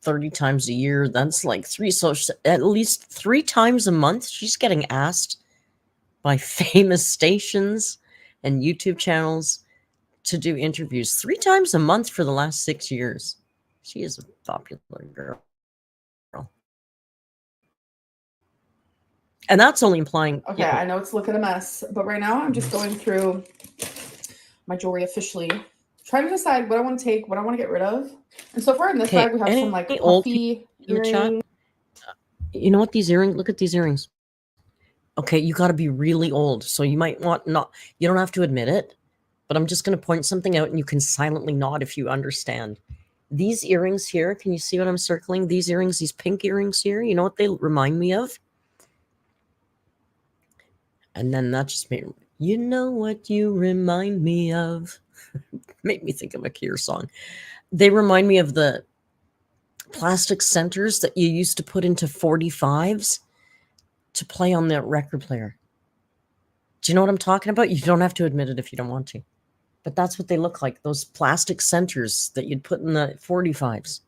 30 times a year. That's like 3. So at least 3 times a month, she's getting asked by famous stations and YouTube channels to do interviews. 3 times a month for the last 6 years. She is a popular girl. And that's only implying... Okay, I know it's looking a mess, but right now I'm just going through my jewelry officially, trying to decide what I want to take, what I want to get rid of. And so far in this bag, we have some like puffy earrings. You know what these earrings... Look at these earrings. Okay, you got to be really old, so you might want not... You don't have to admit it, but I'm just going to point something out and you can silently nod if you understand. These earrings here, can you see what I'm circling? These earrings, these pink earrings here, you know what they remind me of? And then that just made, you know what you remind me of? Made me think of a Cure song. They remind me of the plastic centers that you used to put into 45s to play on the record player. Do you know what I'm talking about? You don't have to admit it if you don't want to. But that's what they look like, those plastic centers that you'd put in the 45s.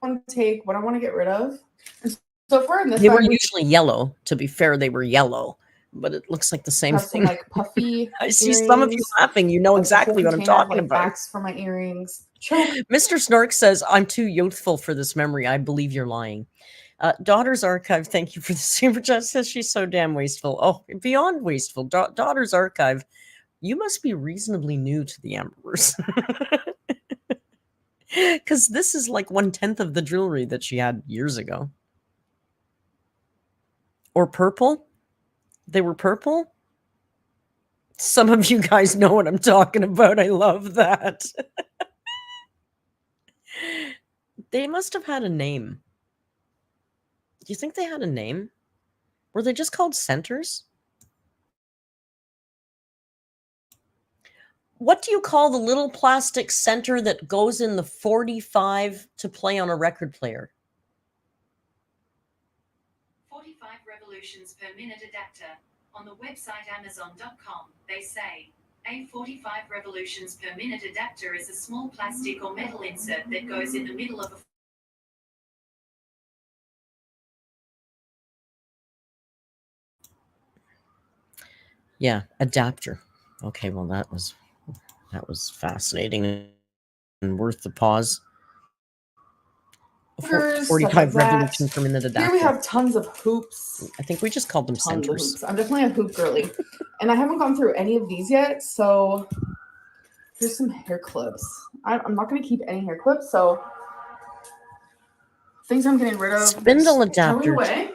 I want to take what I want to get rid of. And so far in this they were usually yellow. To be fair, they were yellow. But it looks like the same thing. Some, like puffy. I see some of you laughing. You know exactly what I'm talking about. Backs for my earrings. Mr. Snork says, I'm too youthful for this memory. I believe you're lying. Daughter's Archive, thank you for the super chat. Says she's so damn wasteful. Oh, beyond wasteful. Daughter's Archive, you must be reasonably new to the Amberverse. Because this is like 1/10 of the jewelry that she had years ago. Or purple. They were purple? Some of you guys know what I'm talking about. I love that. They must have had a name. Do you think they had a name? Were they just called centers? What do you call the little plastic center that goes in the 45 to play on a record player? 45 revolutions per minute adapter. On the website Amazon.com, they say, a 45 revolutions per minute adapter is a small plastic or metal insert that goes in the middle of a... Yeah, adapter. Okay, well, that was fascinating and worth the pause. 45 revolutions per minute adapter. Here we have tons of hoops. I think we just called them centers. I'm definitely a hoop girly. And I haven't gone through any of these yet, so here's some hair clips. I'm not going to keep any hair clips, so things I'm getting rid of. Spindle throwing adapter. away.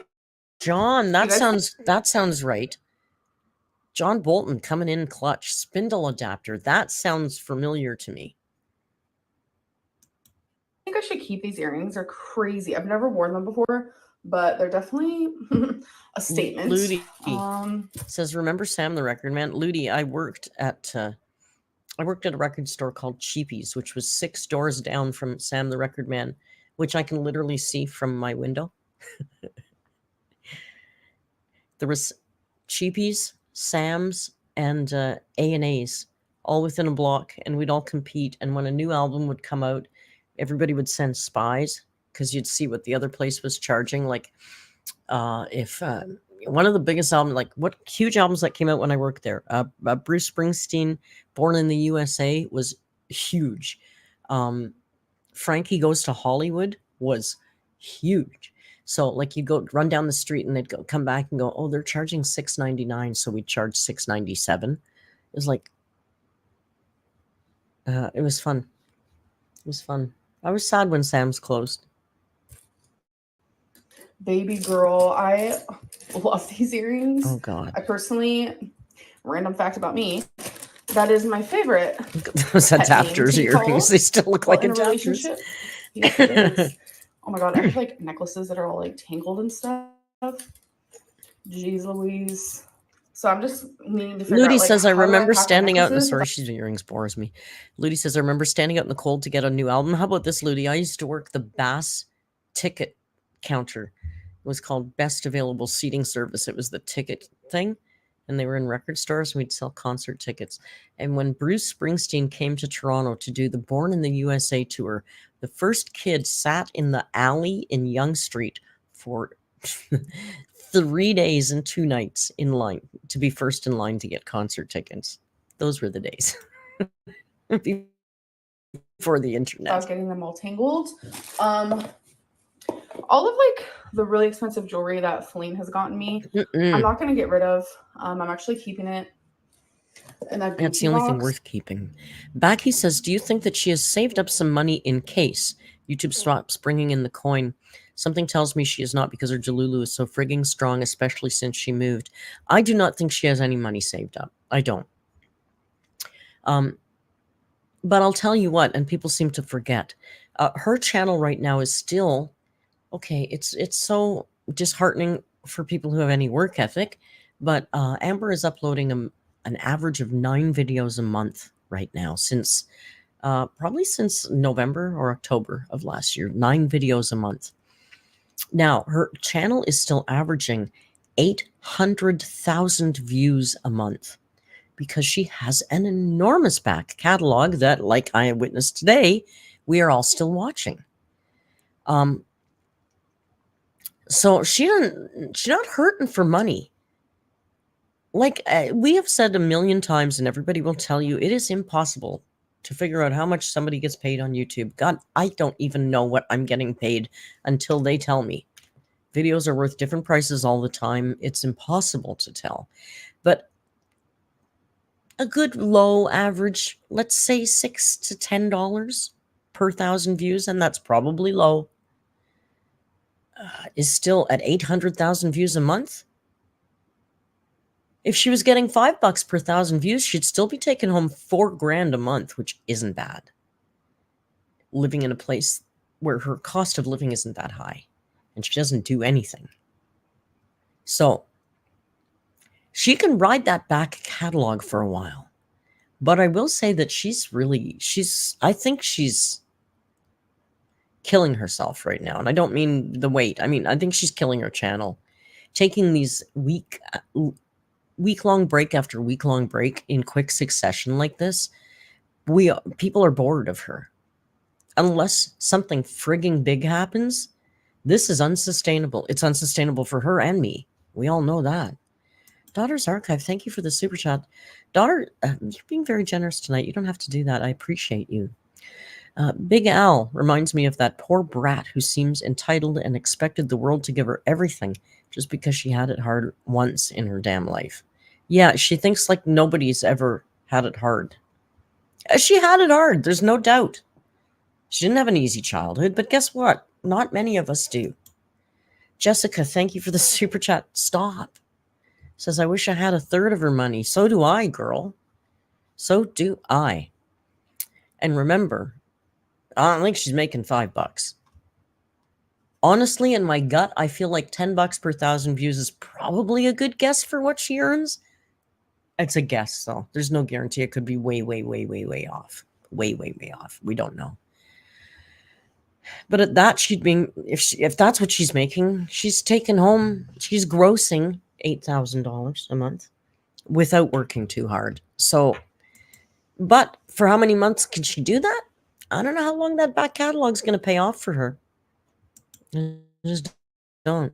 John, You that guys- sounds right. John Bolton coming in clutch. Spindle adapter. That sounds familiar to me. I think I should keep these earrings. They're crazy. I've never worn them before, but they're definitely a statement. Ludi says, "Remember Sam the Record Man?" Ludi, I worked at a record store called Cheapies, which was 6 doors down from Sam the Record Man, which I can literally see from my window. There was Cheapies, Sam's, and A&A's all within a block, and we'd all compete. And when a new album would come out, everybody would send spies because you'd see what the other place was charging. Like if one of the biggest albums, like what huge albums that came out when I worked there, Bruce Springsteen, Born in the USA was huge. Frankie Goes to Hollywood was huge. So like you go run down the street and they'd come back and go, oh, they're charging $6.99, so we charge $6.97. It was like, it was fun. It was fun. I was sad when Sam's closed. Baby girl, I love these earrings. Oh God! I personally, random fact about me, that is my favorite. Those adapters earrings, they still look like adapters. Yes, it is. Oh my God, I have like necklaces that are all like tangled and stuff. Jeez Louise. So I'm just needing to figure Ludi out, like, says, I how do remember pack standing out in the necklaces sorry, without- she's earrings bores me. Ludi says, I remember standing out in the cold to get a new album. How about this, Ludi? I used to work the Bass ticket counter. It was called Best Available Seating Service. It was the ticket thing. And they were in record stores, and we'd sell concert tickets. And when Bruce Springsteen came to Toronto to do the Born in the USA tour, the first kid sat in the alley in Yonge Street for 3 days and 2 nights in line to be first in line to get concert tickets. Those were the days before the internet. I was getting them all tangled. All of like the really expensive jewelry that Feline has gotten me, I'm not going to get rid of. I'm actually keeping it. And that's the only thing worth keeping. Backy says, do you think that she has saved up some money in case YouTube stops bringing in the coin? Something tells me she is not, because her Jalulu is so frigging strong, especially since she moved. I do not think she has any money saved up. I don't. But I'll tell you what, and people seem to forget, her channel right now is still, okay, it's so disheartening for people who have any work ethic, but Amber is uploading an average of 9 videos a month right now since probably since November or October of last year. 9 videos a month. Now, her channel is still averaging 800,000 views a month because she has an enormous back catalog that, like I witnessed today, we are all still watching. So she's not hurting for money. Like we have said a million times, and everybody will tell you, it is impossible to figure out how much somebody gets paid on YouTube. God, I don't even know what I'm getting paid until they tell me. Videos are worth different prices all the time. It's impossible to tell. But a good low average, let's say $6 to $10 per 1,000 views, and that's probably low, is still at 800,000 views a month. If she was getting $5 per 1,000 views, she'd still be taking home $4,000 a month, which isn't bad. Living in a place where her cost of living isn't that high, and she doesn't do anything. So she can ride that back catalog for a while. But I will say that I think she's killing herself right now. And I don't mean the weight. I mean, I think she's killing her channel. Taking these week-long break after week-long break in quick succession like this, people are bored of her. Unless something frigging big happens, this is unsustainable. It's unsustainable for her and me. We all know that. Daughter's Archive, thank you for the super chat. Daughter, you're being very generous tonight. You don't have to do that. I appreciate you. Big Al reminds me of that poor brat who seems entitled and expected the world to give her everything just because she had it hard once in her damn life. Yeah, she thinks like nobody's ever had it hard. She had it hard. There's no doubt. She didn't have an easy childhood, but guess what? Not many of us do. Jessica, thank you for the super chat. Stop. Says, I wish I had a third of her money. So do I, girl. So do I. And remember, I don't think she's making $5. Honestly, in my gut, I feel like $10 per 1,000 views is probably a good guess for what she earns. It's a guess, though. There's no guarantee. It could be way, way, way, way, way off. Way, way, way off. We don't know. But at that, she'd be, if that's what she's making, she's taking home, she's grossing $8,000 a month without working too hard. So, but for how many months can she do that? I don't know how long that back catalog's going to pay off for her. I just don't.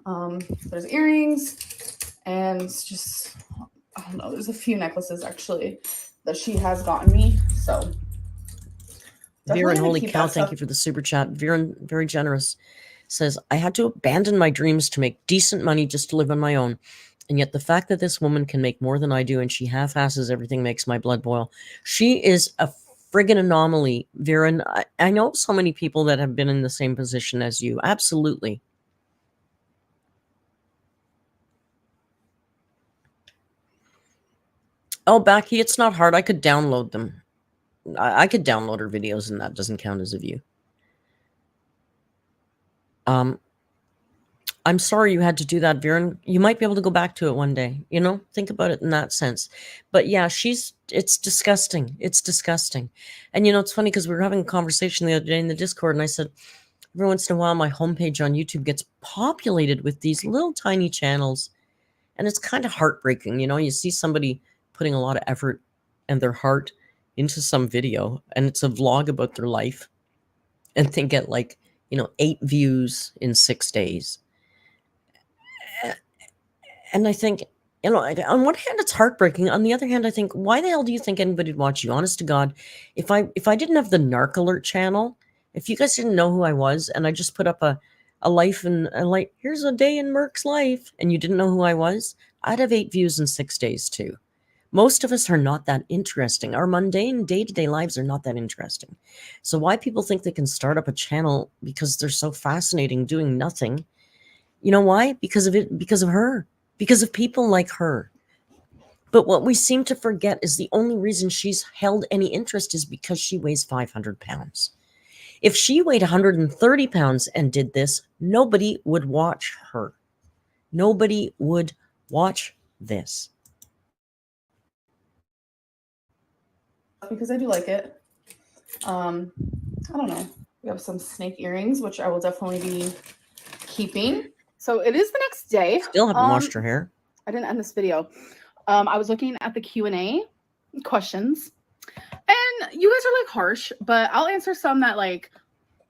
There's earrings and just, I don't know, there's a few necklaces actually that she has gotten me. So Viren, holy cow, thank you for the super chat. Viren, very generous, says, I had to abandon my dreams to make decent money just to live on my own. And yet the fact that this woman can make more than I do and she half-asses everything makes my blood boil. She is a friggin' anomaly, Viren. I know so many people that have been in the same position as you. Absolutely. Oh, Becky, it's not hard. I could download them. I could download her videos, and that doesn't count as a view. I'm sorry you had to do that, Viren. You might be able to go back to it one day. You know, think about it in that sense. But yeah, it's disgusting. It's disgusting. And you know, it's funny because we were having a conversation the other day in the Discord, and I said, every once in a while, my homepage on YouTube gets populated with these little tiny channels. And it's kind of heartbreaking. You know, you see somebody putting a lot of effort and their heart into some video, and it's a vlog about their life, and they get like, 8 views in 6 days. And I think, on one hand, it's heartbreaking. On the other hand, I think, why the hell do you think anybody'd watch you? Honest to God, if I didn't have the Narc Alert channel, if you guys didn't know who I was, and I just put up a life and like, here's a day in Merc's life, and you didn't know who I was, I'd have 8 views in 6 days too. Most of us are not that interesting. Our mundane day-to-day lives are not that interesting. So why people think they can start up a channel because they're so fascinating doing nothing? You know why? Because of it, because of her, because of people like her. But what we seem to forget is the only reason she's held any interest is because she weighs 500 pounds. If she weighed 130 pounds and did this, nobody would watch her. Nobody would watch this. Because I do like it. I don't know. We have some snake earrings, which I will definitely be keeping. So it is the next day. Still haven't washed her hair. I didn't end this video. I was looking at the Q&A questions, and you guys are like harsh, but I'll answer some that, like,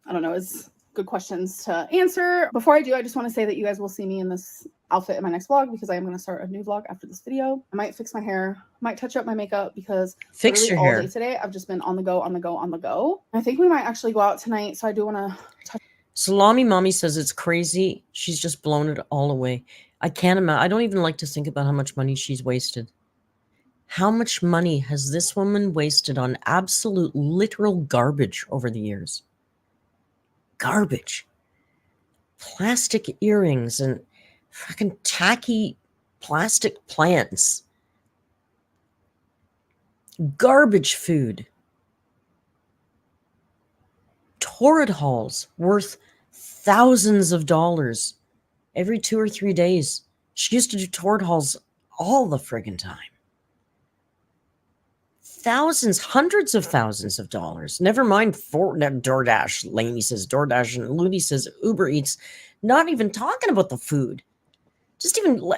I don't know, is good questions to answer. Before I do, I just want to say that you guys will see me in this outfit in my next vlog, because I am going to start a new vlog after this video. I might fix my hair, might touch up my makeup, because fix your all hair day today I've just been on the go. I think we might actually go out tonight, so I do want to touch. Salami Mommy says it's crazy. She's just blown it all away. I can't imagine. I don't even like to think about how much money she's wasted. How much money has this woman wasted on absolute literal garbage over the years? Garbage. Plastic earrings and fucking tacky plastic plants. Garbage food. Torrid halls worth thousands of dollars every 2 or 3 days. She used to do torrid halls all the friggin' time. Thousands, hundreds of thousands of dollars. Never mind for DoorDash. Lainey says DoorDash, and Looney says Uber Eats. Not even talking about the food.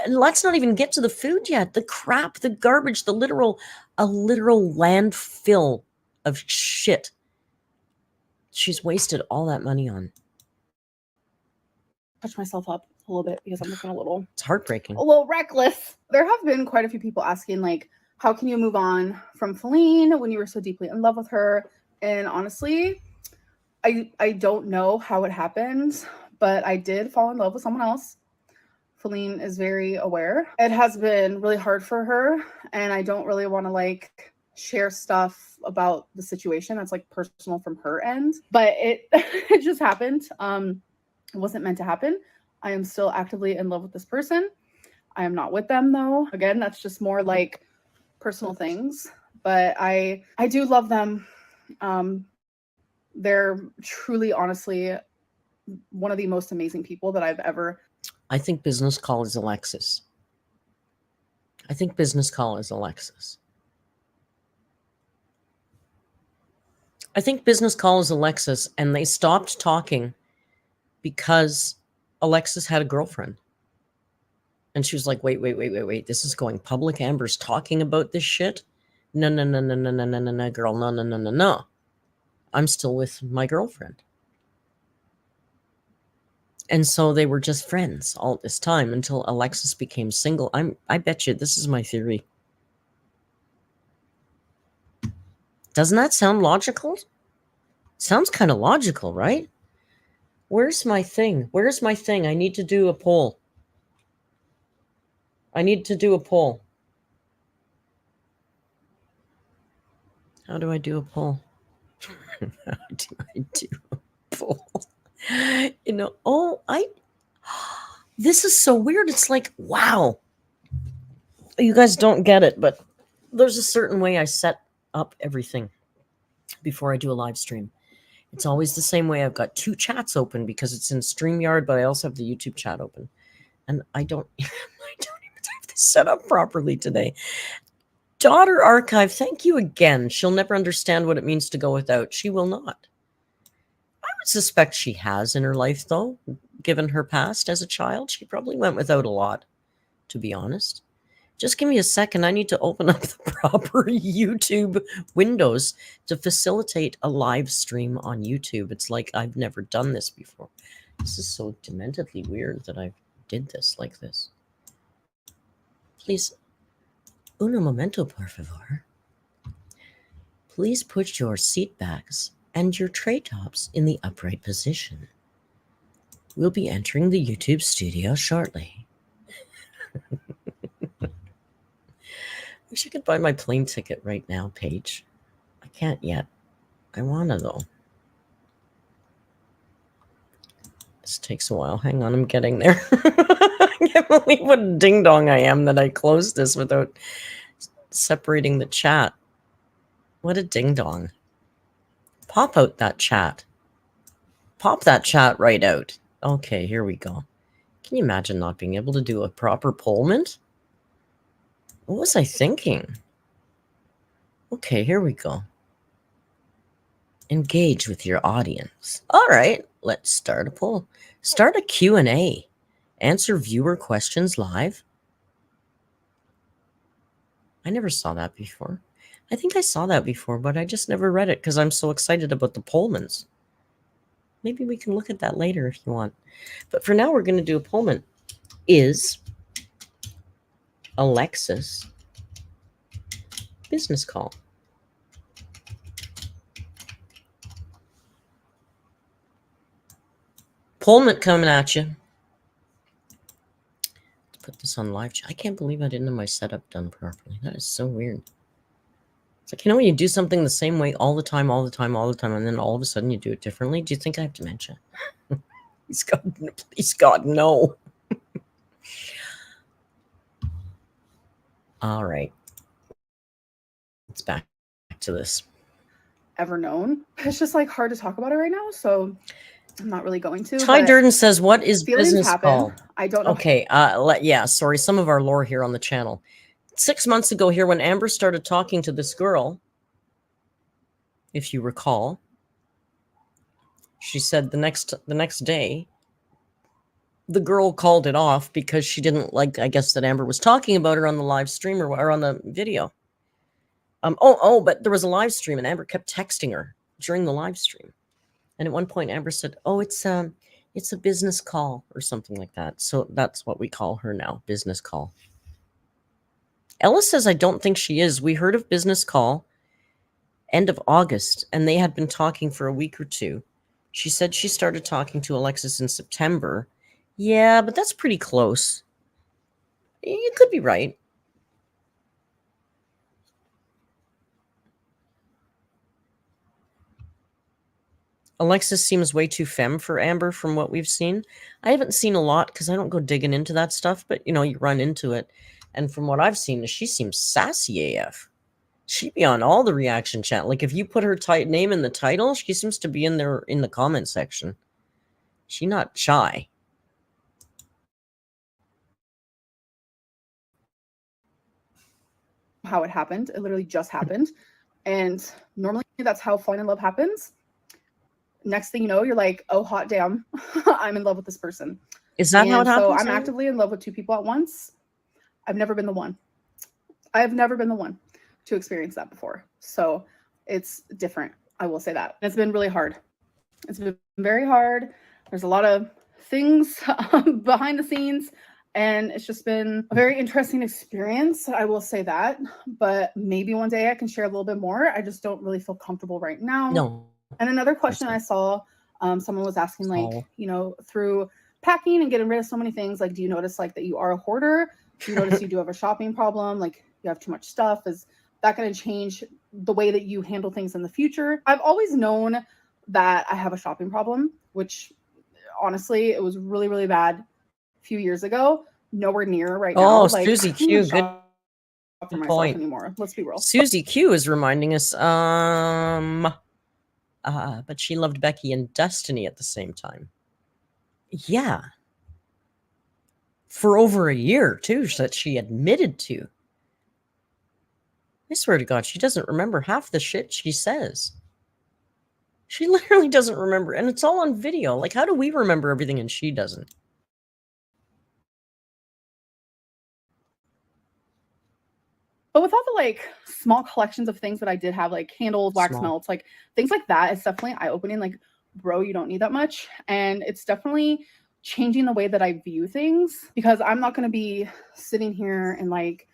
Let's not even get to the food yet. The crap, the garbage, a literal landfill of shit. She's wasted all that money on. Touch myself up a little bit because I'm looking it's heartbreaking. A little reckless. There have been quite a few people asking, like, how can you move on from Feline when you were so deeply in love with her? And honestly, I don't know how it happened, but I did fall in love with someone else. Feline is very aware. It has been really hard for her, and I don't really want to, like, share stuff about the situation that's like personal from her end, but it it just happened. It wasn't meant to happen. I am still actively in love with this person. I am not with them though. Again, that's just more like personal things, but I do love them. They're truly, honestly, one of the most amazing people that I've ever. I think business call is Alexis. I think business call is Alexis. I think business call is Alexis, and they stopped talking because Alexis had a girlfriend. And she was like, wait. This is going public. Amber's talking about this shit. No, girl. No. I'm still with my girlfriend. And so they were just friends all this time until Alexis became single. I bet you this is my theory. Doesn't that sound logical? Sounds kind of logical, right? Where's my thing? I need to do a poll. How do I do a poll? How do I do a poll? This is so weird. It's like, wow. You guys don't get it, but there's a certain way I set up everything before I do a live stream. It's always the same way. I've got 2 chats open because it's in StreamYard, but I also have the YouTube chat open. And I don't even have this set up properly today. Daughter Archive, thank you again. She'll never understand what it means to go without. She will not. I would suspect she has in her life, though. Given her past as a child, she probably went without a lot, to be honest. Just give me a second. I need to open up the proper YouTube windows to facilitate a live stream on YouTube. It's like I've never done this before. This is so dementedly weird that I did this like this. Please, uno momento, por favor. Please put your seat backs and your tray tops in the upright position. We'll be entering the YouTube studio shortly. Wish I could buy my plane ticket right now, Paige. I can't yet. I wanna though. This takes a while. Hang on, I'm getting there. I can't believe what a ding dong I am that I closed this without separating the chat. What a ding dong. Pop out that chat. Pop that chat right out. Okay, here we go. Can you imagine not being able to do a proper pollment? What was I thinking? Okay, here we go. Engage with your audience. All right, let's start a poll. Start a Q&A. Answer viewer questions live. I never saw that before. I think I saw that before, but I just never read it because I'm so excited about the pollments. Maybe we can look at that later if you want. But for now, we're going to do a pollment. Is Alexis business call? Pollment coming at you. Let's put this on live chat. I can't believe I didn't have my setup done properly. That is so weird. It's like, when you do something the same way all the time, and then all of a sudden you do it differently. Do you think I have dementia? Please God, no. All right. Let's back to this. Ever known. It's just like hard to talk about it right now, so I'm not really going to. Ty Durden says, what is business call? I don't know. Okay, yeah, sorry, some of our lore here on the channel. 6 months ago here, when Amber started talking to this girl, if you recall, she said the next day, the girl called it off because she didn't like, I guess, that Amber was talking about her on the live stream or on the video. But there was a live stream and Amber kept texting her during the live stream. And at one point, Amber said, it's a business call or something like that. So that's what we call her now, business call. Ella says, I don't think she is. We heard of business call end of August, and they had been talking for a week or two. She said she started talking to Alexis in September. Yeah, but that's pretty close. You could be right. Alexis seems way too femme for Amber from what we've seen. I haven't seen a lot because I don't go digging into that stuff, but you know, you run into it. And from what I've seen, she seems sassy AF. She'd be on all the reaction chat. Like if you put her name in the title, she seems to be in there in the comment section. She not shy. How it happened. It literally just happened. And normally that's how falling in love happens. Next thing you know, you're like, oh, hot damn, I'm in love with this person. Is that how it happens? So I'm actively in love with two people at once. I've never been the one. I have never been the one to experience that before. So it's different. I will say that. It's been really hard. It's been very hard. There's a lot of things behind the scenes, and it's just been a very interesting experience. I will say that, but maybe one day I can share a little bit more. I just don't really feel comfortable right now. No. And another question I saw, someone was asking, like, you know, through packing and getting rid of so many things, like, do you notice like that you are a hoarder? Do you notice you do have a shopping problem? Like you have too much stuff? Is that going to change the way that you handle things in the future? I've always known that I have a shopping problem, which honestly, it was really, really bad a few years ago. Nowhere near right now. Oh, like, Susie Q, good for myself point. Anymore. Let's be real. Susie Q is reminding us, but she loved Becky and Destiny at the same time. Yeah. For over a year, too, that she admitted to. I swear to God, she doesn't remember half the shit she says. She literally doesn't remember, and it's all on video. Like, how do we remember everything and she doesn't? But with all the like small collections of things that I did have, like candles, wax melts, like things like that, it's definitely eye-opening. Like, bro, you don't need that much. And it's definitely changing the way that I view things, because I'm not going to be sitting here and like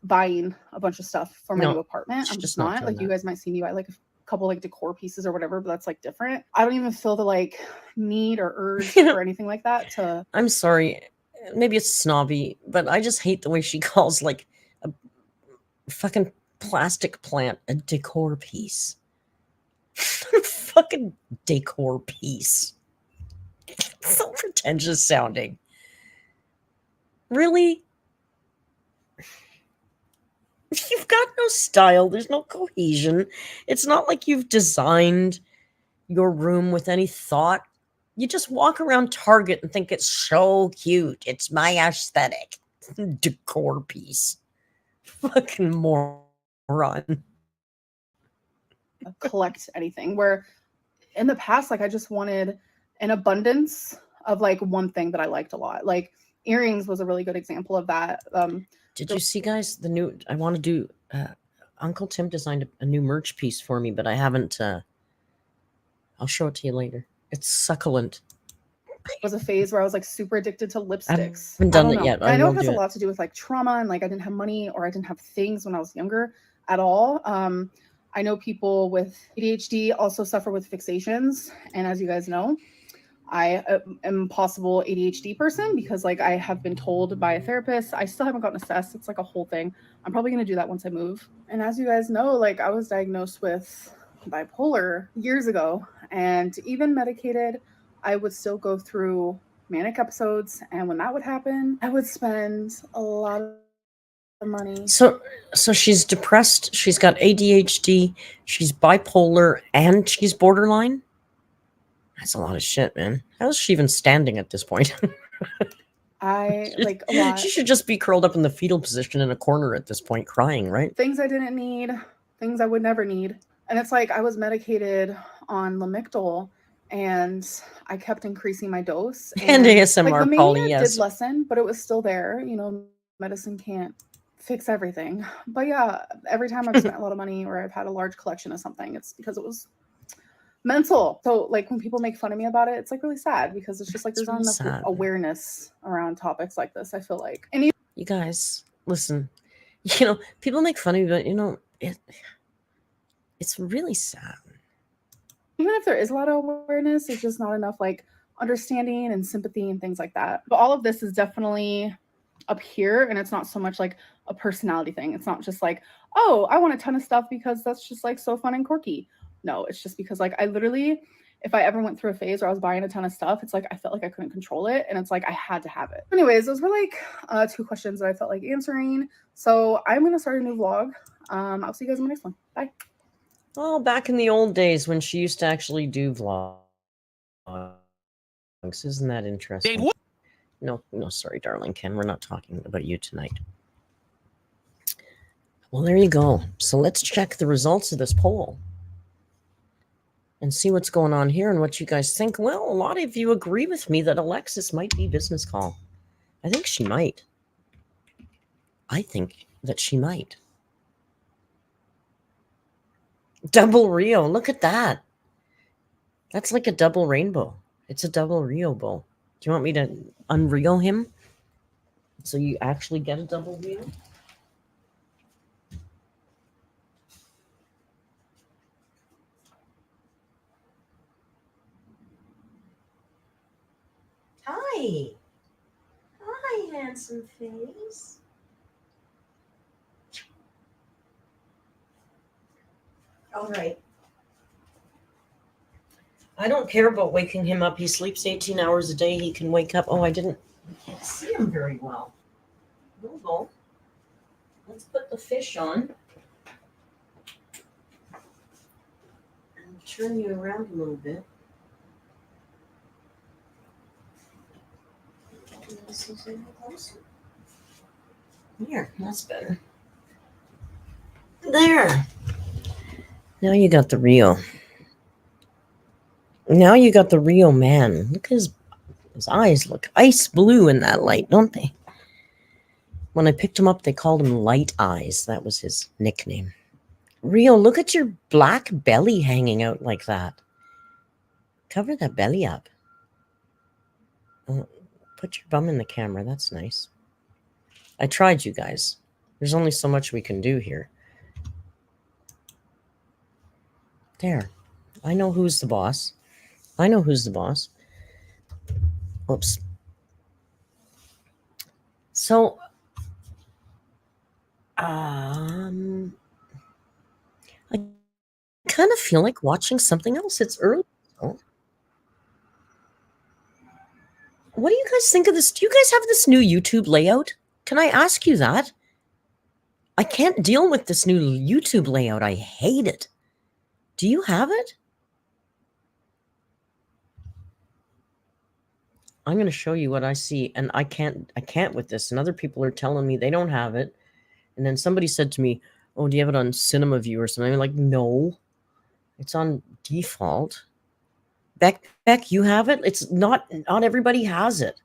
buying a bunch of stuff for my new apartment. I'm just not. Like, you guys might see me buy like a couple like decor pieces or whatever, but that's like different. I don't even feel the like need or urge or anything like that to. I'm sorry, maybe it's snobby, but I just hate the way she calls like a fucking plastic plant a decor piece. Fucking decor piece. So pretentious sounding. Really? You've got no style. There's no cohesion. It's not like you've designed your room with any thought. You just walk around Target and think it's so cute. It's my aesthetic. Decor piece. Fucking moron. Collect anything, where in the past, like, I just wanted an abundance of like one thing that I liked a lot. Like earrings was a really good example of that. Did you see, guys, the new, I want to do, Uncle Tim designed a new merch piece for me, but I haven't, I'll show it to you later. It's succulent. It was a phase where I was like super addicted to lipsticks. I haven't done it yet. I know it has a lot to do with like trauma, and like I didn't have money or I didn't have things when I was younger at all. I know people with ADHD also suffer with fixations, and as you guys know, I am a possible ADHD person, because like I have been told by a therapist. I still haven't gotten assessed. It's like a whole thing. I'm probably going to do that once I move. And as you guys know, like I was diagnosed with bipolar years ago, and even medicated, I would still go through manic episodes. And when that would happen, I would spend a lot of money. So she's depressed, she's got ADHD, she's bipolar, and she's borderline? That's a lot of shit, man. How is she even standing at this point? I like a lot. She should just be curled up in the fetal position in a corner at this point, crying, right? Things I didn't need, things I would never need. And it's like I was medicated on Lamictal, and I kept increasing my dose. And ASMR, like, the Polly, mania yes. did lessen, but it was still there. You know, medicine can't fix everything. But yeah, every time I've spent a lot of money or I've had a large collection of something, it's because it was mental. So like when people make fun of me about it, it's like really sad, because it's just like there's not enough awareness around topics like this, I feel like. And you guys, listen, you know, people make fun of you, but you know, it's really sad. Even if there is a lot of awareness, it's just not enough like understanding and sympathy and things like that. But all of this is definitely up here, and it's not so much like a personality thing. It's not just like, oh, I want a ton of stuff because that's just like so fun and quirky. No, it's just because like I literally, if I ever went through a phase where I was buying a ton of stuff, it's like I felt like I couldn't control it, and it's like I had to have it. Anyways, those were like 2 questions that I felt like answering. So I'm gonna start a new vlog. I'll see you guys in the next one. Bye. Oh, back in the old days when she used to actually do vlogs. Isn't that interesting? No, sorry, darling Ken. We're not talking about you tonight. Well, there you go. So let's check the results of this poll and see what's going on here and what you guys think. Well, a lot of you agree with me that Alexis might be business call. I think she might. I think that she might. Double Rio. Look at that. That's like a double rainbow. It's a double Rio bow. Do you want me to unreel him so you actually get a double Rio? Hi. Hi, handsome face. All right. I don't care about waking him up. He sleeps 18 hours a day. He can wake up. Oh, I can't see him very well. Google. Let's put the fish on. And turn you around a little bit. This is a little closer. Here, that's better. There. Now you got the Rio. Now you got the Rio man. Look at his eyes look ice blue in that light, don't they? When I picked him up, they called him Light Eyes. That was his nickname. Rio, look at your black belly hanging out like that. Cover that belly up. Put your bum in the camera. That's nice. I tried, you guys. There's only so much we can do here. There. I know who's the boss. I know who's the boss. Oops. So, I kind of feel like watching something else. It's early. What do you guys think of this? Do you guys have this new YouTube layout? Can I ask you that? I can't deal with this new YouTube layout. I hate it. Do you have it? I'm going to show you what I see, and I can't with this. And other people are telling me they don't have it. And then somebody said to me, "Oh, do you have it on Cinema View or something?" I'm like, "No, it's on default." Beck, you have it? It's not everybody has it.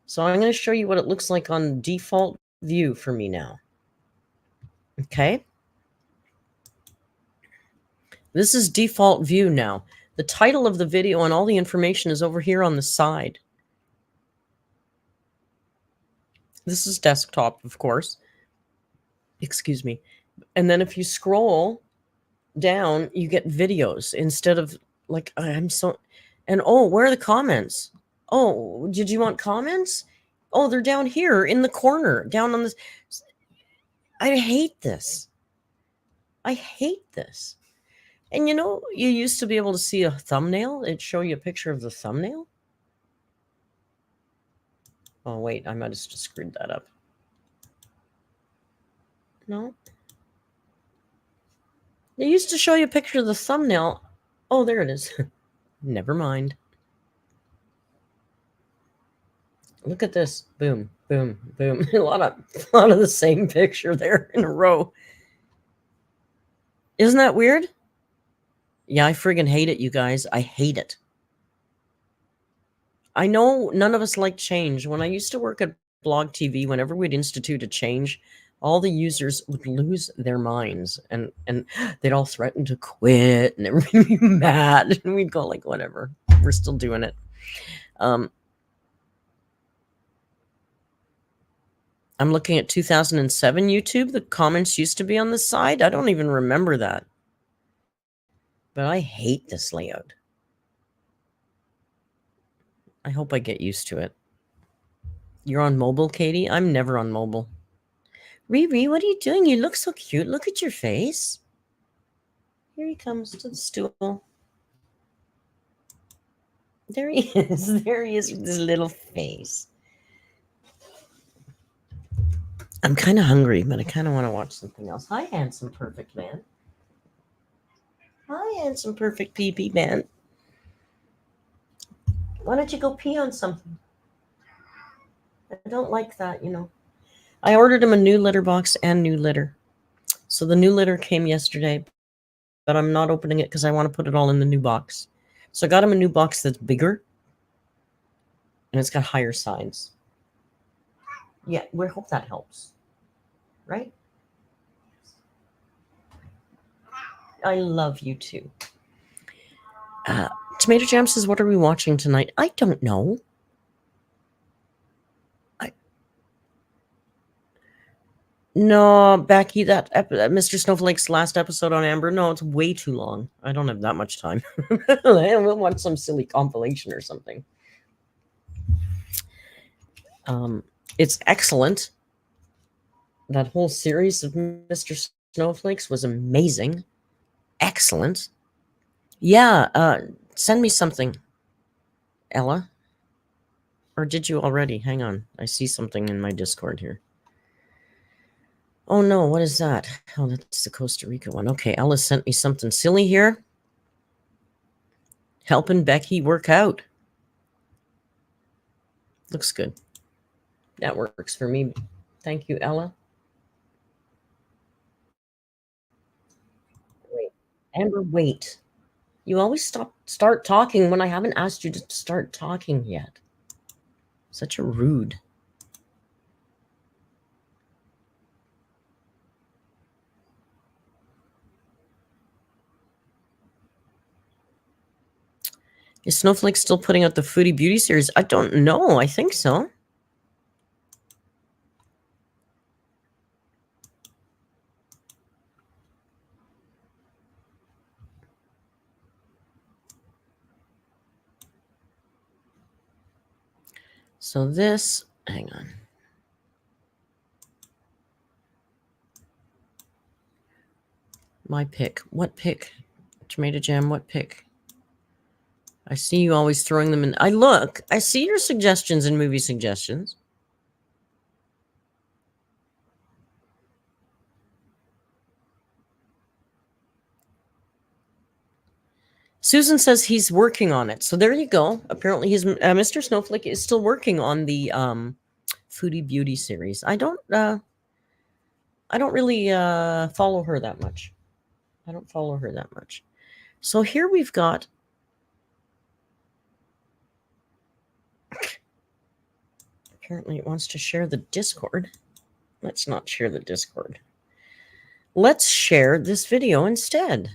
So I'm going to show you what it looks like on default view for me now. Okay. This is default view now. The title of the video and all the information is over here on the side. This is desktop, of course. Excuse me. And then if you scroll down, you get videos instead of like, I'm so, and oh, where are the comments? Oh, did you want comments? Oh, they're down here in the corner, down on this. I hate this. I hate this. And you know, you used to be able to see a thumbnail. It'd show you a picture of the thumbnail. Oh, wait, I might have just screwed that up. No. They used to show you a picture of the thumbnail. Oh, there it is. Never mind. Look at this. Boom, boom, boom. a lot of the same picture there in a row. Isn't that weird? Yeah, I friggin' hate it, you guys. I hate it. I know none of us like change. When I used to work at Blog TV, whenever we'd institute a change, all the users would lose their minds and they'd all threaten to quit and everybody would be mad. And we'd go like, whatever, we're still doing it. I'm looking at 2007 YouTube. The comments used to be on the side. I don't even remember that. But I hate this layout. I hope I get used to it. You're on mobile, Katie? I'm never on mobile. Riri, what are you doing? You look so cute. Look at your face. Here he comes to the stool. There he is. There he is with his little face. I'm kind of hungry, but I kind of want to watch something else. Hi, handsome, perfect man. Hi, handsome, perfect pee man. Why don't you go pee on something? I don't like that, you know. I ordered him a new litter box and new litter. So the new litter came yesterday, but I'm not opening it because I want to put it all in the new box. So I got him a new box that's bigger, and it's got higher sides. Yeah, we hope that helps. Right? I love you too. Tomato Jam says, what are we watching tonight? I don't know. No, Becky, that Mr. Snowflake's last episode on Amber, no, it's way too long. I don't have that much time. We'll watch some silly compilation or something. It's excellent. That whole series of Mr. Snowflakes was amazing. Excellent. Yeah, send me something, Ella. Or did you already? Hang on. I see something in my Discord here. Oh no, what is that? Oh, that's the Costa Rica one. Okay, Ella sent me something silly here. Helping Becky work out. Looks good. That works for me. Thank you, Ella. Wait. Amber, wait. You always start talking when I haven't asked you to start talking yet. Such a rude. Is Snowflake still putting out the Foodie Beauty series? I don't know. I think so. So this, hang on. My pick. What pick? Tomato Jam, what pick? I see you always throwing them in. I see your suggestions and movie suggestions. Susan says he's working on it. So there you go. Apparently Mr. Snowflake is still working on the Foodie Beauty series. I don't really follow her that much. I don't follow her that much. So here we've got apparently it wants to share the Discord. Let's not share the Discord. Let's share this video instead.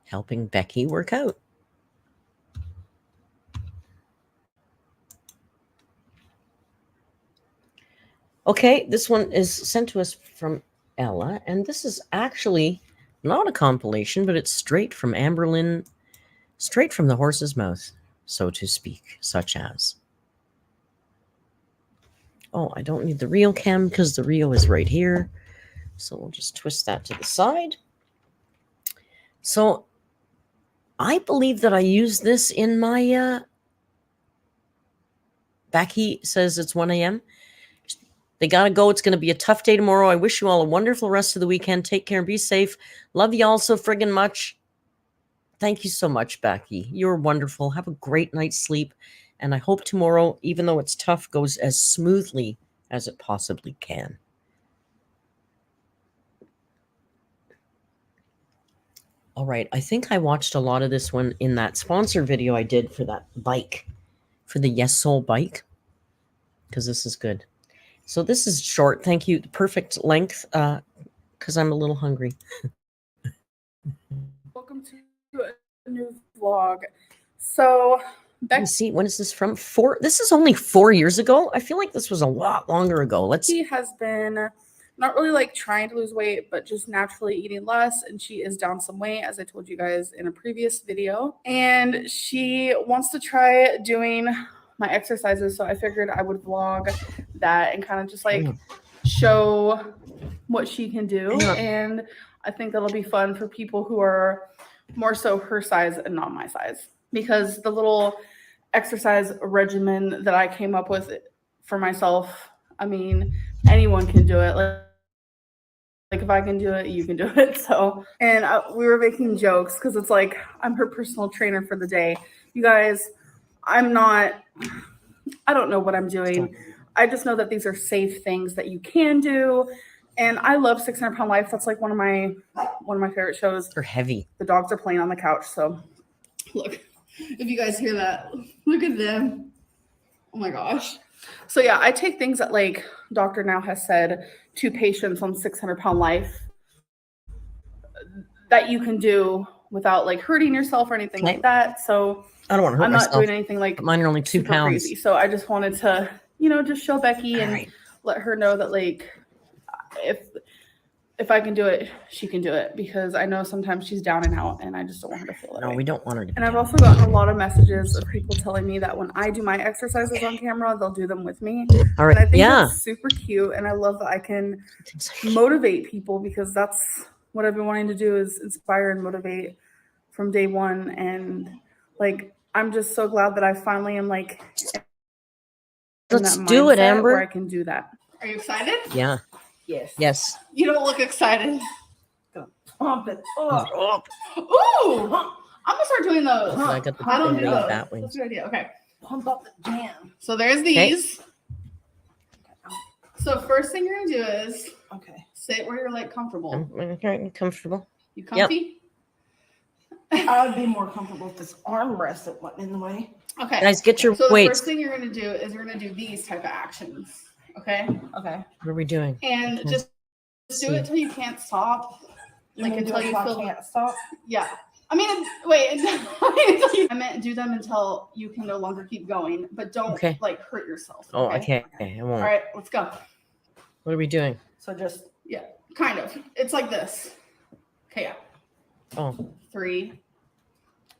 Helping Becky work out. Okay, this one is sent to us from Ella, and this is actually not a compilation, but it's straight from Amberlynn, straight from the horse's mouth, so to speak, such as. Oh, I don't need the reel cam because the reel is right here. So we'll just twist that to the side. So I believe that I use this in my, Becky says it's 1 a.m. They got to go. It's going to be a tough day tomorrow. I wish you all a wonderful rest of the weekend. Take care and be safe. Love you all so friggin' much. Thank you so much, Becky. You're wonderful. Have a great night's sleep. And I hope tomorrow, even though it's tough, goes as smoothly as it possibly can. All right. I think I watched a lot of this one in that sponsor video I did for that bike, for the Yes Soul bike, because this is good. So this is short. Thank you. Perfect length, because I'm a little hungry. Welcome to a new vlog. So, Becky, see, when is this from? This is only 4 years ago. I feel like this was a lot longer ago. She has been not really like trying to lose weight, but just naturally eating less. And she is down some weight, as I told you guys in a previous video. And she wants to try doing my exercises. So I figured I would vlog that and kind of just like show what she can do. And I think that'll be fun for people who are more so her size and not my size, because the little exercise regimen that I came up with for myself, I mean, anyone can do it. Like if I can do it, you can do it. So, and we were making jokes because it's like I'm her personal trainer for the day. You guys, I don't know what I'm doing. I just know that these are safe things that you can do. And I love 600 Pound Life. That's like one of my favorite shows. They're heavy. The dogs are playing on the couch. So look, if you guys hear that, look at them. Oh my gosh. So yeah, I take things that like Dr. Now has said to patients on 600 Pound Life that you can do without like hurting yourself or anything like that. So I don't want to hurt I'm myself. not doing anything like Mine are only 2 super pounds. crazy. So I just wanted to, just show Becky and Right. let her know that like if I can do it, she can do it, because I know sometimes she's down and out and I just don't want her to feel that No, way. we don't want her to. And I've also gotten a lot of messages of people telling me that when I do my exercises on camera, they'll do them with me. All right. And I think Yeah. that's super cute. And I love that I can motivate people, because that's what I've been wanting to do, is inspire and motivate from day one. And like, I'm just so glad that I finally am like, let's do it, Amber. Where I can do that. Are you excited? Yeah. Yes. Yes. You don't look excited. Pump it up. Ooh! I'm gonna start doing those. I got the I don't do big those. bat wings. That's a good idea. Okay. Pump up the jam. So there's these. So first thing you're gonna do is Okay. sit where you're like comfortable. I'm comfortable. You comfy? I would be more comfortable if this armrest that wasn't in the way. Okay. Guys, get your So the weights. first thing you're gonna do is you're gonna do these type of actions. Okay. Okay. What are we doing? And Okay. just do it till you can't stop. Like until you feel. I can't stop. Yeah. I mean, wait. I meant do them until you can no longer keep going, but don't Okay. like hurt yourself. Oh, okay. I All won't. right, let's go. What are we doing? So just Kind of. It's like this. Okay, yeah. Oh, 3.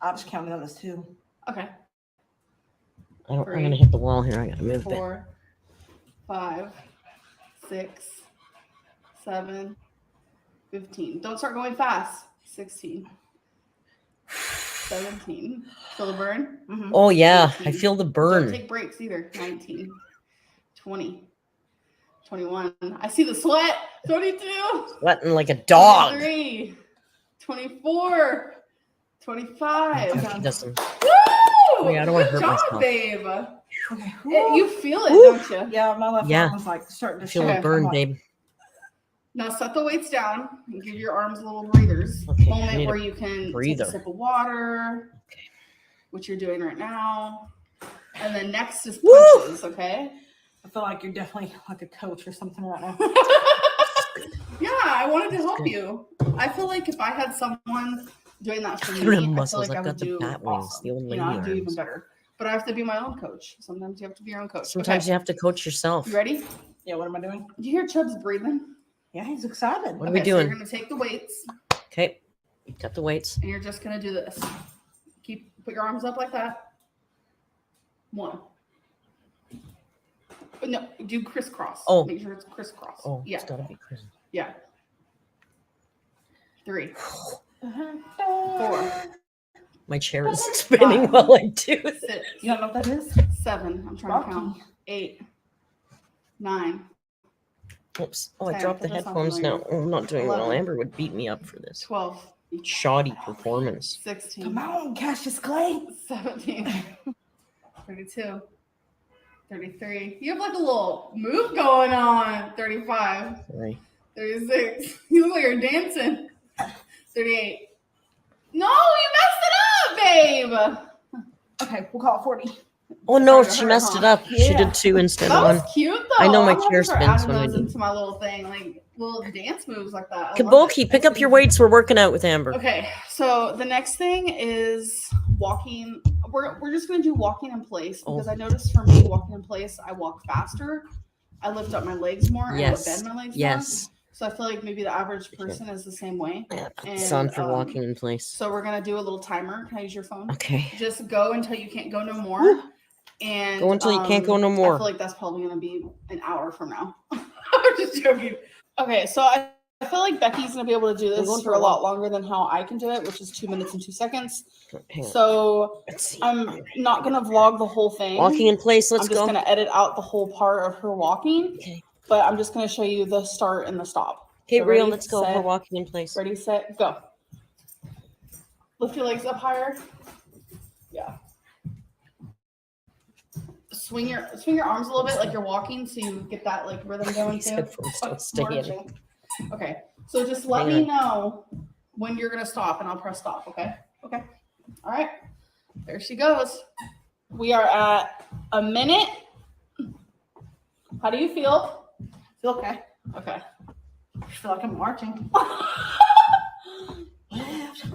I'll just count it as 2. Okay. I'm 3, gonna hit the wall here. I gotta move a bit. 4, 5, 6, 7, 15. Don't start going fast. 16, 17. Feel the burn? Mm-hmm. Oh yeah, I 18. feel the Don't burn. take breaks either. 19, 20, 21. I see the sweat. 22. Sweating like a dog. 23, 24, 25. Okay, doesn't. Woo! Wait, I don't wanna Good hurt job, myself. babe. Okay. You feel it, Woo! don't you? Yeah, my left Yeah. arm was like starting to I feel shake. the burn, babe. Now set the weights down and give your arms a little breathers. Okay, I Moment need where a you can breather. take a sip of water, Okay. which you're doing right now. And then next is Woo! punches, okay? I feel like you're definitely like a coach or something right now. Yeah, I wanted to help you. I feel like if I had someone doing that for I me, don't have I feel muscles. like I I've would got the do bat wings, awesome. the old lady I'd do even arms. better. But I have to be my own coach. Sometimes you have to be your own coach. Sometimes Okay. you have to coach yourself. You ready? Yeah, what am I doing? Do you hear Chubb's breathing? Yeah, he's excited. What are we So doing? you're gonna take the weights Okay, got the weights. and you're just gonna do this. Put your arms up like that. 1. No, do crisscross. Oh. Make sure it's crisscross. Oh, Yeah. it's gotta be crazy. Yeah. 3, Uh-huh. 4, My chair is spinning while I do it. 6, You don't know what that is? 7. I'm trying to count. Rocky. 8, 9, Oops. Oh, I Okay, dropped the put this on headphones now. later. Oh, I'm not doing well. 11. Amber would beat me up for this. 12, Shoddy performance. 16, Come on, Cassius Clay. 17, 32, 33. You have like a little move going on. 35, Sorry. 36. You look like you're dancing. 38. No, you messed it up, babe. Okay, we'll call it 40. Oh no, Sorry to she hurt, messed huh? it up. She Yeah. did 2 instead That of 1. was cute though. I know my I'm gonna chair start spins adding when I those do. into my little thing, like little dance moves like that. I love Kabuki, it. pick up your weights. We're working out with Amber. Okay, so the next thing is walking. We're just gonna do walking in place because I noticed for me walking in place, I walk faster. I lift up my legs more Yes. and I bend my legs more. Yes. So I feel like maybe the average person is the same way. Yeah, And, it's on for walking in place. So we're gonna do a little timer. Can I use your phone? Okay. Just go until you can't go no more. Woo. And Go until you can't go no more. I feel like that's probably gonna be an hour from now. I'm just joking. Okay, so I feel like Becky's gonna be able to do We're this going for for a a lot longer than how I can do it, which is 2 minutes and 2 seconds. Hang on. So Let's see. I'm not gonna vlog the whole thing. Walking in place. Let's I'm just go. gonna edit out the whole part of her walking, Okay. but I'm just gonna show you the start and the stop. Okay, So Rio, ready, let's go. set, We're walking in place. Ready, set, go. Lift your legs up higher. Yeah. Swing your arms a little bit like you're walking, so you get that like rhythm going These too. headphones don't stay in. Marching. Okay, so just let Hang me know when you're gonna stop, and I'll press stop. Okay. Okay. All right. There she goes. We are at a minute. How do you feel? Feel okay. Okay. I feel like I'm marching. Left,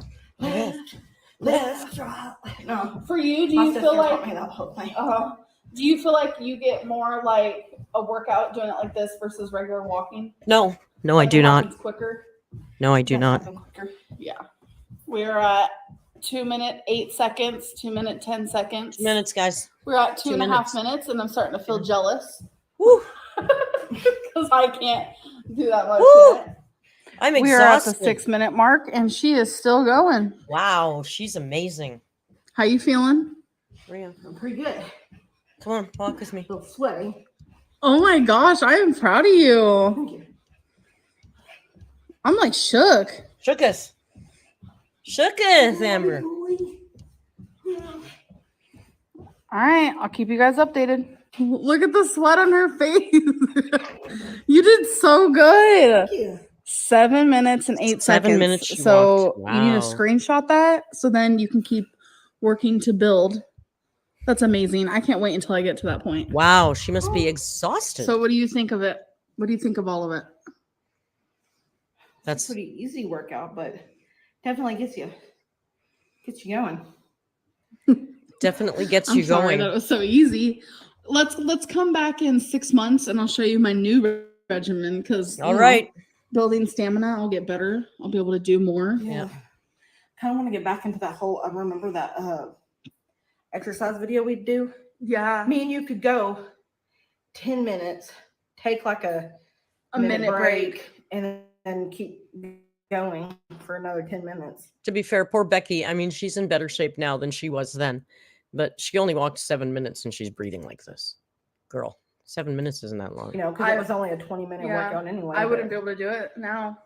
left, left, right. No. For you, do My you sister feel taught like me that whole thing. do you feel like you get more like a workout doing it like this versus regular walking? No, I Like do not. walking's quicker. No, I do not. Quicker. Yeah. We're at 2 minute 8 seconds, 2 minute 10 seconds. 2 minutes, guys. We're at 2 2 and a half minutes. minutes, and I'm starting to feel jealous Woo! because I can't do that much Woo! yet. I'm We are at the exhausted. 6 minute mark, and she is still going. Wow, she's amazing. How you feeling? Rio, I'm pretty good. come on, walk with me. A little sweaty. Oh my gosh, I am proud of you. Thank you. I'm like shook. Shook us. Shook us, Amber. All right, I'll keep you guys updated. Look at the sweat on her face. You did so good. Thank you. 7 minutes and 8 7 seconds. minutes she So walked. you need to Wow. screenshot that so then you can keep working to build. That's amazing. I can't wait until I get to that point. Wow, she must be exhausted. So what do you think of it? What do you think of all of it? That's Pretty easy workout, but definitely gets you going. definitely gets I'm you sorry going. that was so easy. Let's come back in 6 months and I'll show you my new regimen because All right. building stamina, I'll get better. I'll be able to do more. Yeah. Kind of want to get back into that whole. I remember that exercise video we'd do. Yeah. Me and you could go 10 minutes, take like a minute break. and then keep going for another 10 minutes. To be fair, poor Becky, I mean, she's in better shape now than she was then, but she only walked 7 minutes and she's breathing like this. Girl, 7 minutes isn't that long. You know, because it was only a 20-minute Yeah, workout anyway. I wouldn't but- be able to do it now.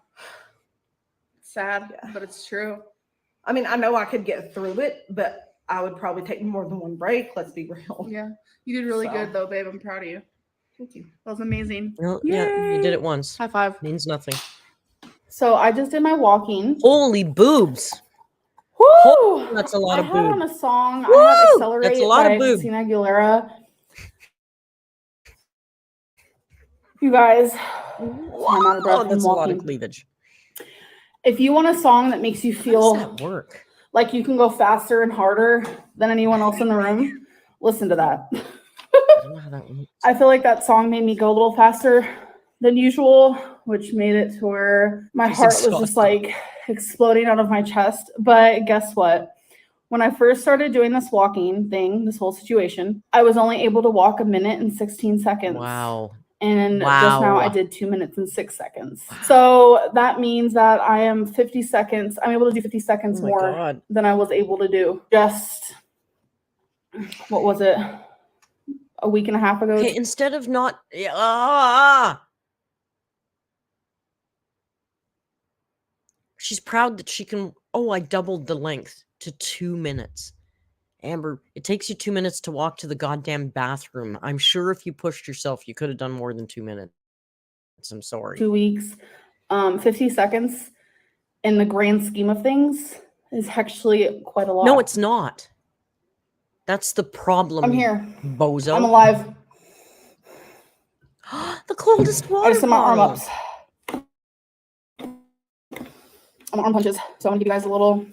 Sad, Yeah. but it's true. I mean, I know I could get through it, but I would probably take more than one break. Let's be real. Yeah. You did really So. good though, babe. I'm proud of you. Thank you. That was amazing. Well, yeah, you Yay. did it once. High five. Means nothing. So I just did my walking. Holy boobs. Woo! That's a lot I of had boob. on a song. I Woo! had Accelerate That's a lot by of boob. Christina Aguilera. You guys, I'm out of breath Oh, from that's a lot of walking. cleavage. If you want a song that makes you How feel does that work? like you can go faster and harder than anyone else in the room, listen to that. I don't know how that works. I feel like that song made me go a little faster than usual, which made it to where my She's heart was just exhausted. like exploding out of my chest. But guess what? When I first started doing this walking thing, this whole situation, I was only able to walk 1 minute and 16 seconds. Wow. And just now I Wow. did 2 minutes and 6 seconds. So that means that I am 50 seconds. I'm able to do 50 seconds Oh my more God. than I was able to do just, what was it? A week and a half ago. Okay, instead of not. She's proud that she can. Oh, I doubled the length to 2 minutes. Amber, it takes you 2 minutes to walk to the goddamn bathroom. I'm sure if you pushed yourself, you could have done more than 2 minutes. I'm sorry. 2 weeks. 50 seconds in the grand scheme of things is actually quite a lot. No, it's not. That's the problem. I'm you here. bozo. I'm alive. The coldest water. I just did my arm bottle. ups. I'm arm punches. So I'm gonna give you guys a little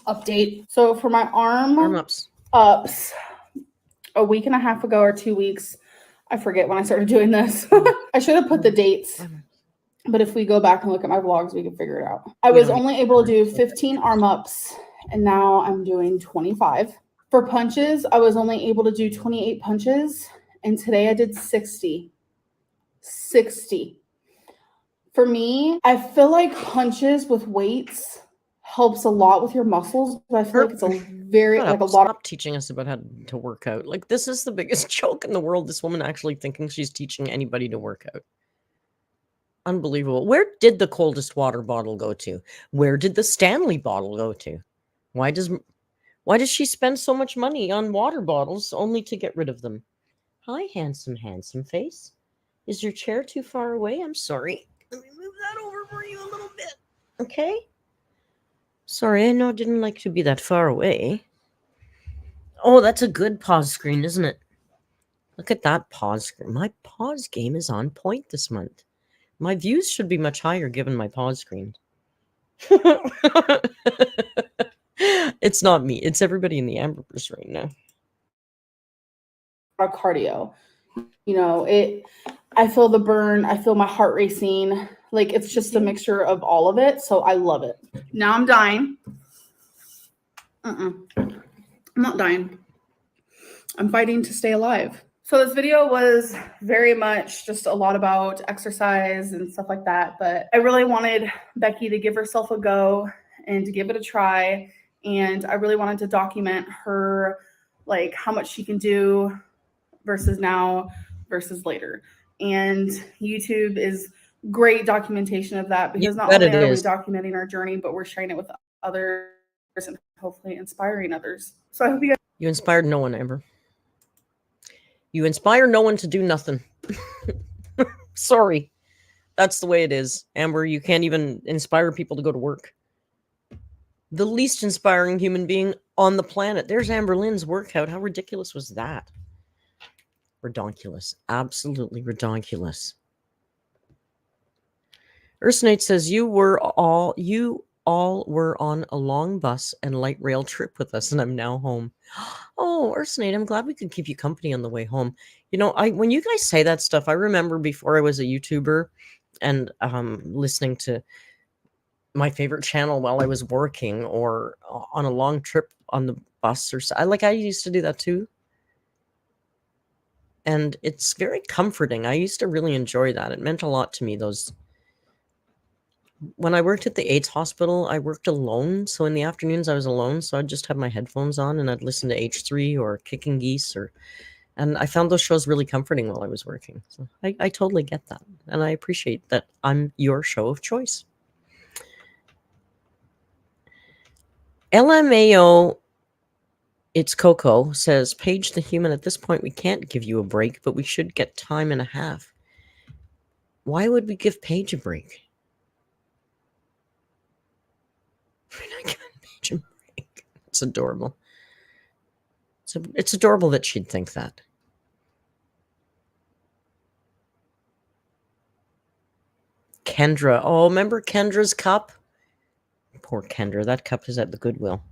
update. So for my Arm ups. ups, a week and a half ago or 2 weeks, I forget when I started doing this. I should have put the dates, but if we go back and look at my vlogs, we can figure it out. I We was don't only able to do 15 arm ups, and now I'm doing 25. For punches, I was only able to do 28 punches, and today I did 60. 60. For me, I feel like punches with weights helps a lot with your muscles, but I feel like it's a very Shut like up. a lot of Stop teaching us about how to work out. Like, this is the biggest joke in the world. This woman actually thinking she's teaching anybody to work out. Unbelievable. Where did the coldest water bottle go to? Where did the Stanley bottle go to? Why does she spend so much money on water bottles only to get rid of them? Hi, handsome face. Is your chair too far away? I'm sorry. Let me move that over for you a little bit. Okay? Sorry, I know I didn't like to be that far away. Oh, that's a good pause screen, isn't it? Look at that pause screen. My pause game is on point this month. My views should be much higher given my pause screen. It's not me. It's everybody in the Amberverse right now. cardio. You know, I feel the burn, I feel my heart racing. Like it's just a mixture of all of it. So I love it. Now I'm dying. I'm not dying. I'm fighting to stay alive. So this video was very much just a lot about exercise and stuff like that. But I really wanted Becky to give herself a go and to give it a try. And I really wanted to document her, like how much she can do versus now versus later. And YouTube is great documentation of that because not only are we documenting our journey, but we're sharing it with others and hopefully inspiring others. So I hope you inspired no one, Amber. You inspire no one to do nothing. Sorry. That's the way it is. Amber, you can't even inspire people to go to work. The least inspiring human being on the planet. There's Amber Lynn's workout. How ridiculous was that? Redonkulous. Absolutely redonkulous. Ursinate says, you all were on a long bus and light rail trip with us, and I'm now home. Oh, Ursinate, I'm glad we could keep you company on the way home. You know, when you guys say that stuff, I remember before I was a YouTuber and listening to my favorite channel while I was working or on a long trip on the bus or so. I used to do that too. And it's very comforting. I used to really enjoy that. It meant a lot to me, when I worked at the AIDS hospital, I worked alone. So in the afternoons, I was alone. So I'd just have my headphones on and I'd listen to H3 or Kicking Geese. And I found those shows really comforting while I was working. So I totally get that. And I appreciate that I'm your show of choice. LMAO, it's Coco, says, Paige the Human, at this point, we can't give you a break, but we should get time and a half. Why would we give Paige a break? We're not giving Paige a break. It's adorable. It's adorable that she'd think that. Kendra. Oh, remember Kendra's cup? Poor Kendra. That cup is at the Goodwill.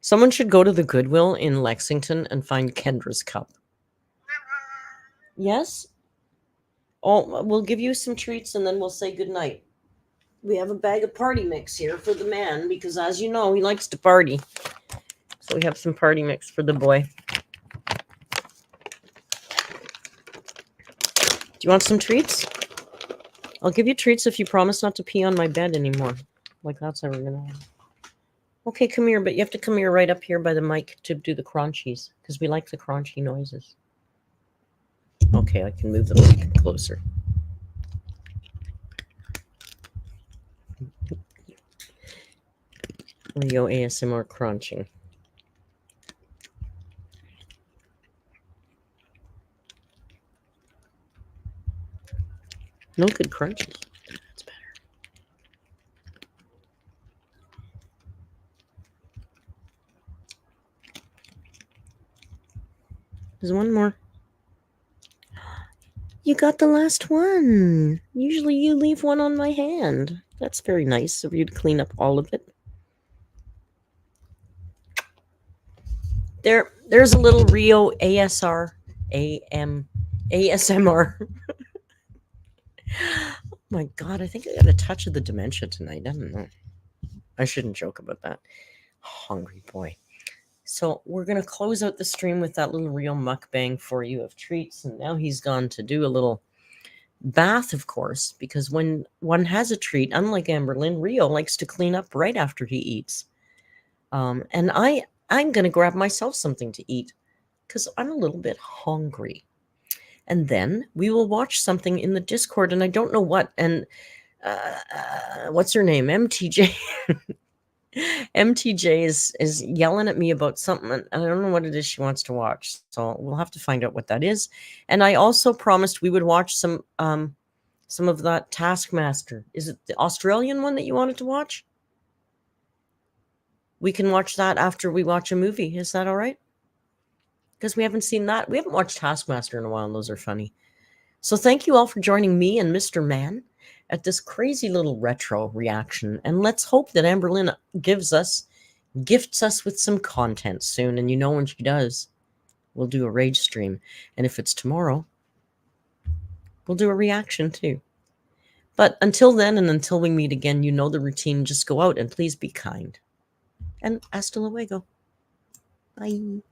Someone should go to the Goodwill in Lexington and find Kendra's cup. Yes? Oh, we'll give you some treats and then we'll say goodnight. We have a bag of party mix here for the man because, as you know, he likes to party. So we have some party mix for the boy. Do you want some treats? I'll give you treats if you promise not to pee on my bed anymore. Like that's how we're going to have. Okay, come here, but you have to come here right up here by the mic to do the crunchies because we like the crunchy noises. Okay, I can move the mic closer. Leo ASMR crunching. No good crunches. That's better. There's one more. You got the last one. Usually you leave one on my hand. That's very nice of you to clean up all of it. There's a little Rio ASMR. Oh my God, I think I got a touch of the dementia tonight. I don't know. I shouldn't joke about that. Hungry boy. So we're going to close out the stream with that little real mukbang for you of treats. And now he's gone to do a little Bath, of course, because when one has a treat, unlike Amberlynn, Rio likes to clean up right after he eats. And I'm going to grab myself something to eat because I'm a little bit hungry. And then we will watch something in the Discord, and I don't know what. And what's her name? MTJ. MTJ is yelling at me about something, and I don't know what it is she wants to watch. So we'll have to find out what that is. And I also promised we would watch some of that Taskmaster. Is it the Australian one that you wanted to watch? We can watch that after we watch a movie. Is that all right? Because we haven't seen that. We haven't watched Taskmaster in a while, and those are funny. So thank you all for joining me and Mr. Man at this crazy little retro reaction. And let's hope that Amberlynn gifts us with some content soon. And you know when she does, we'll do a rage stream. And if it's tomorrow, we'll do a reaction too. But until then, and until we meet again, you know the routine. Just go out and please be kind. And hasta luego. Bye.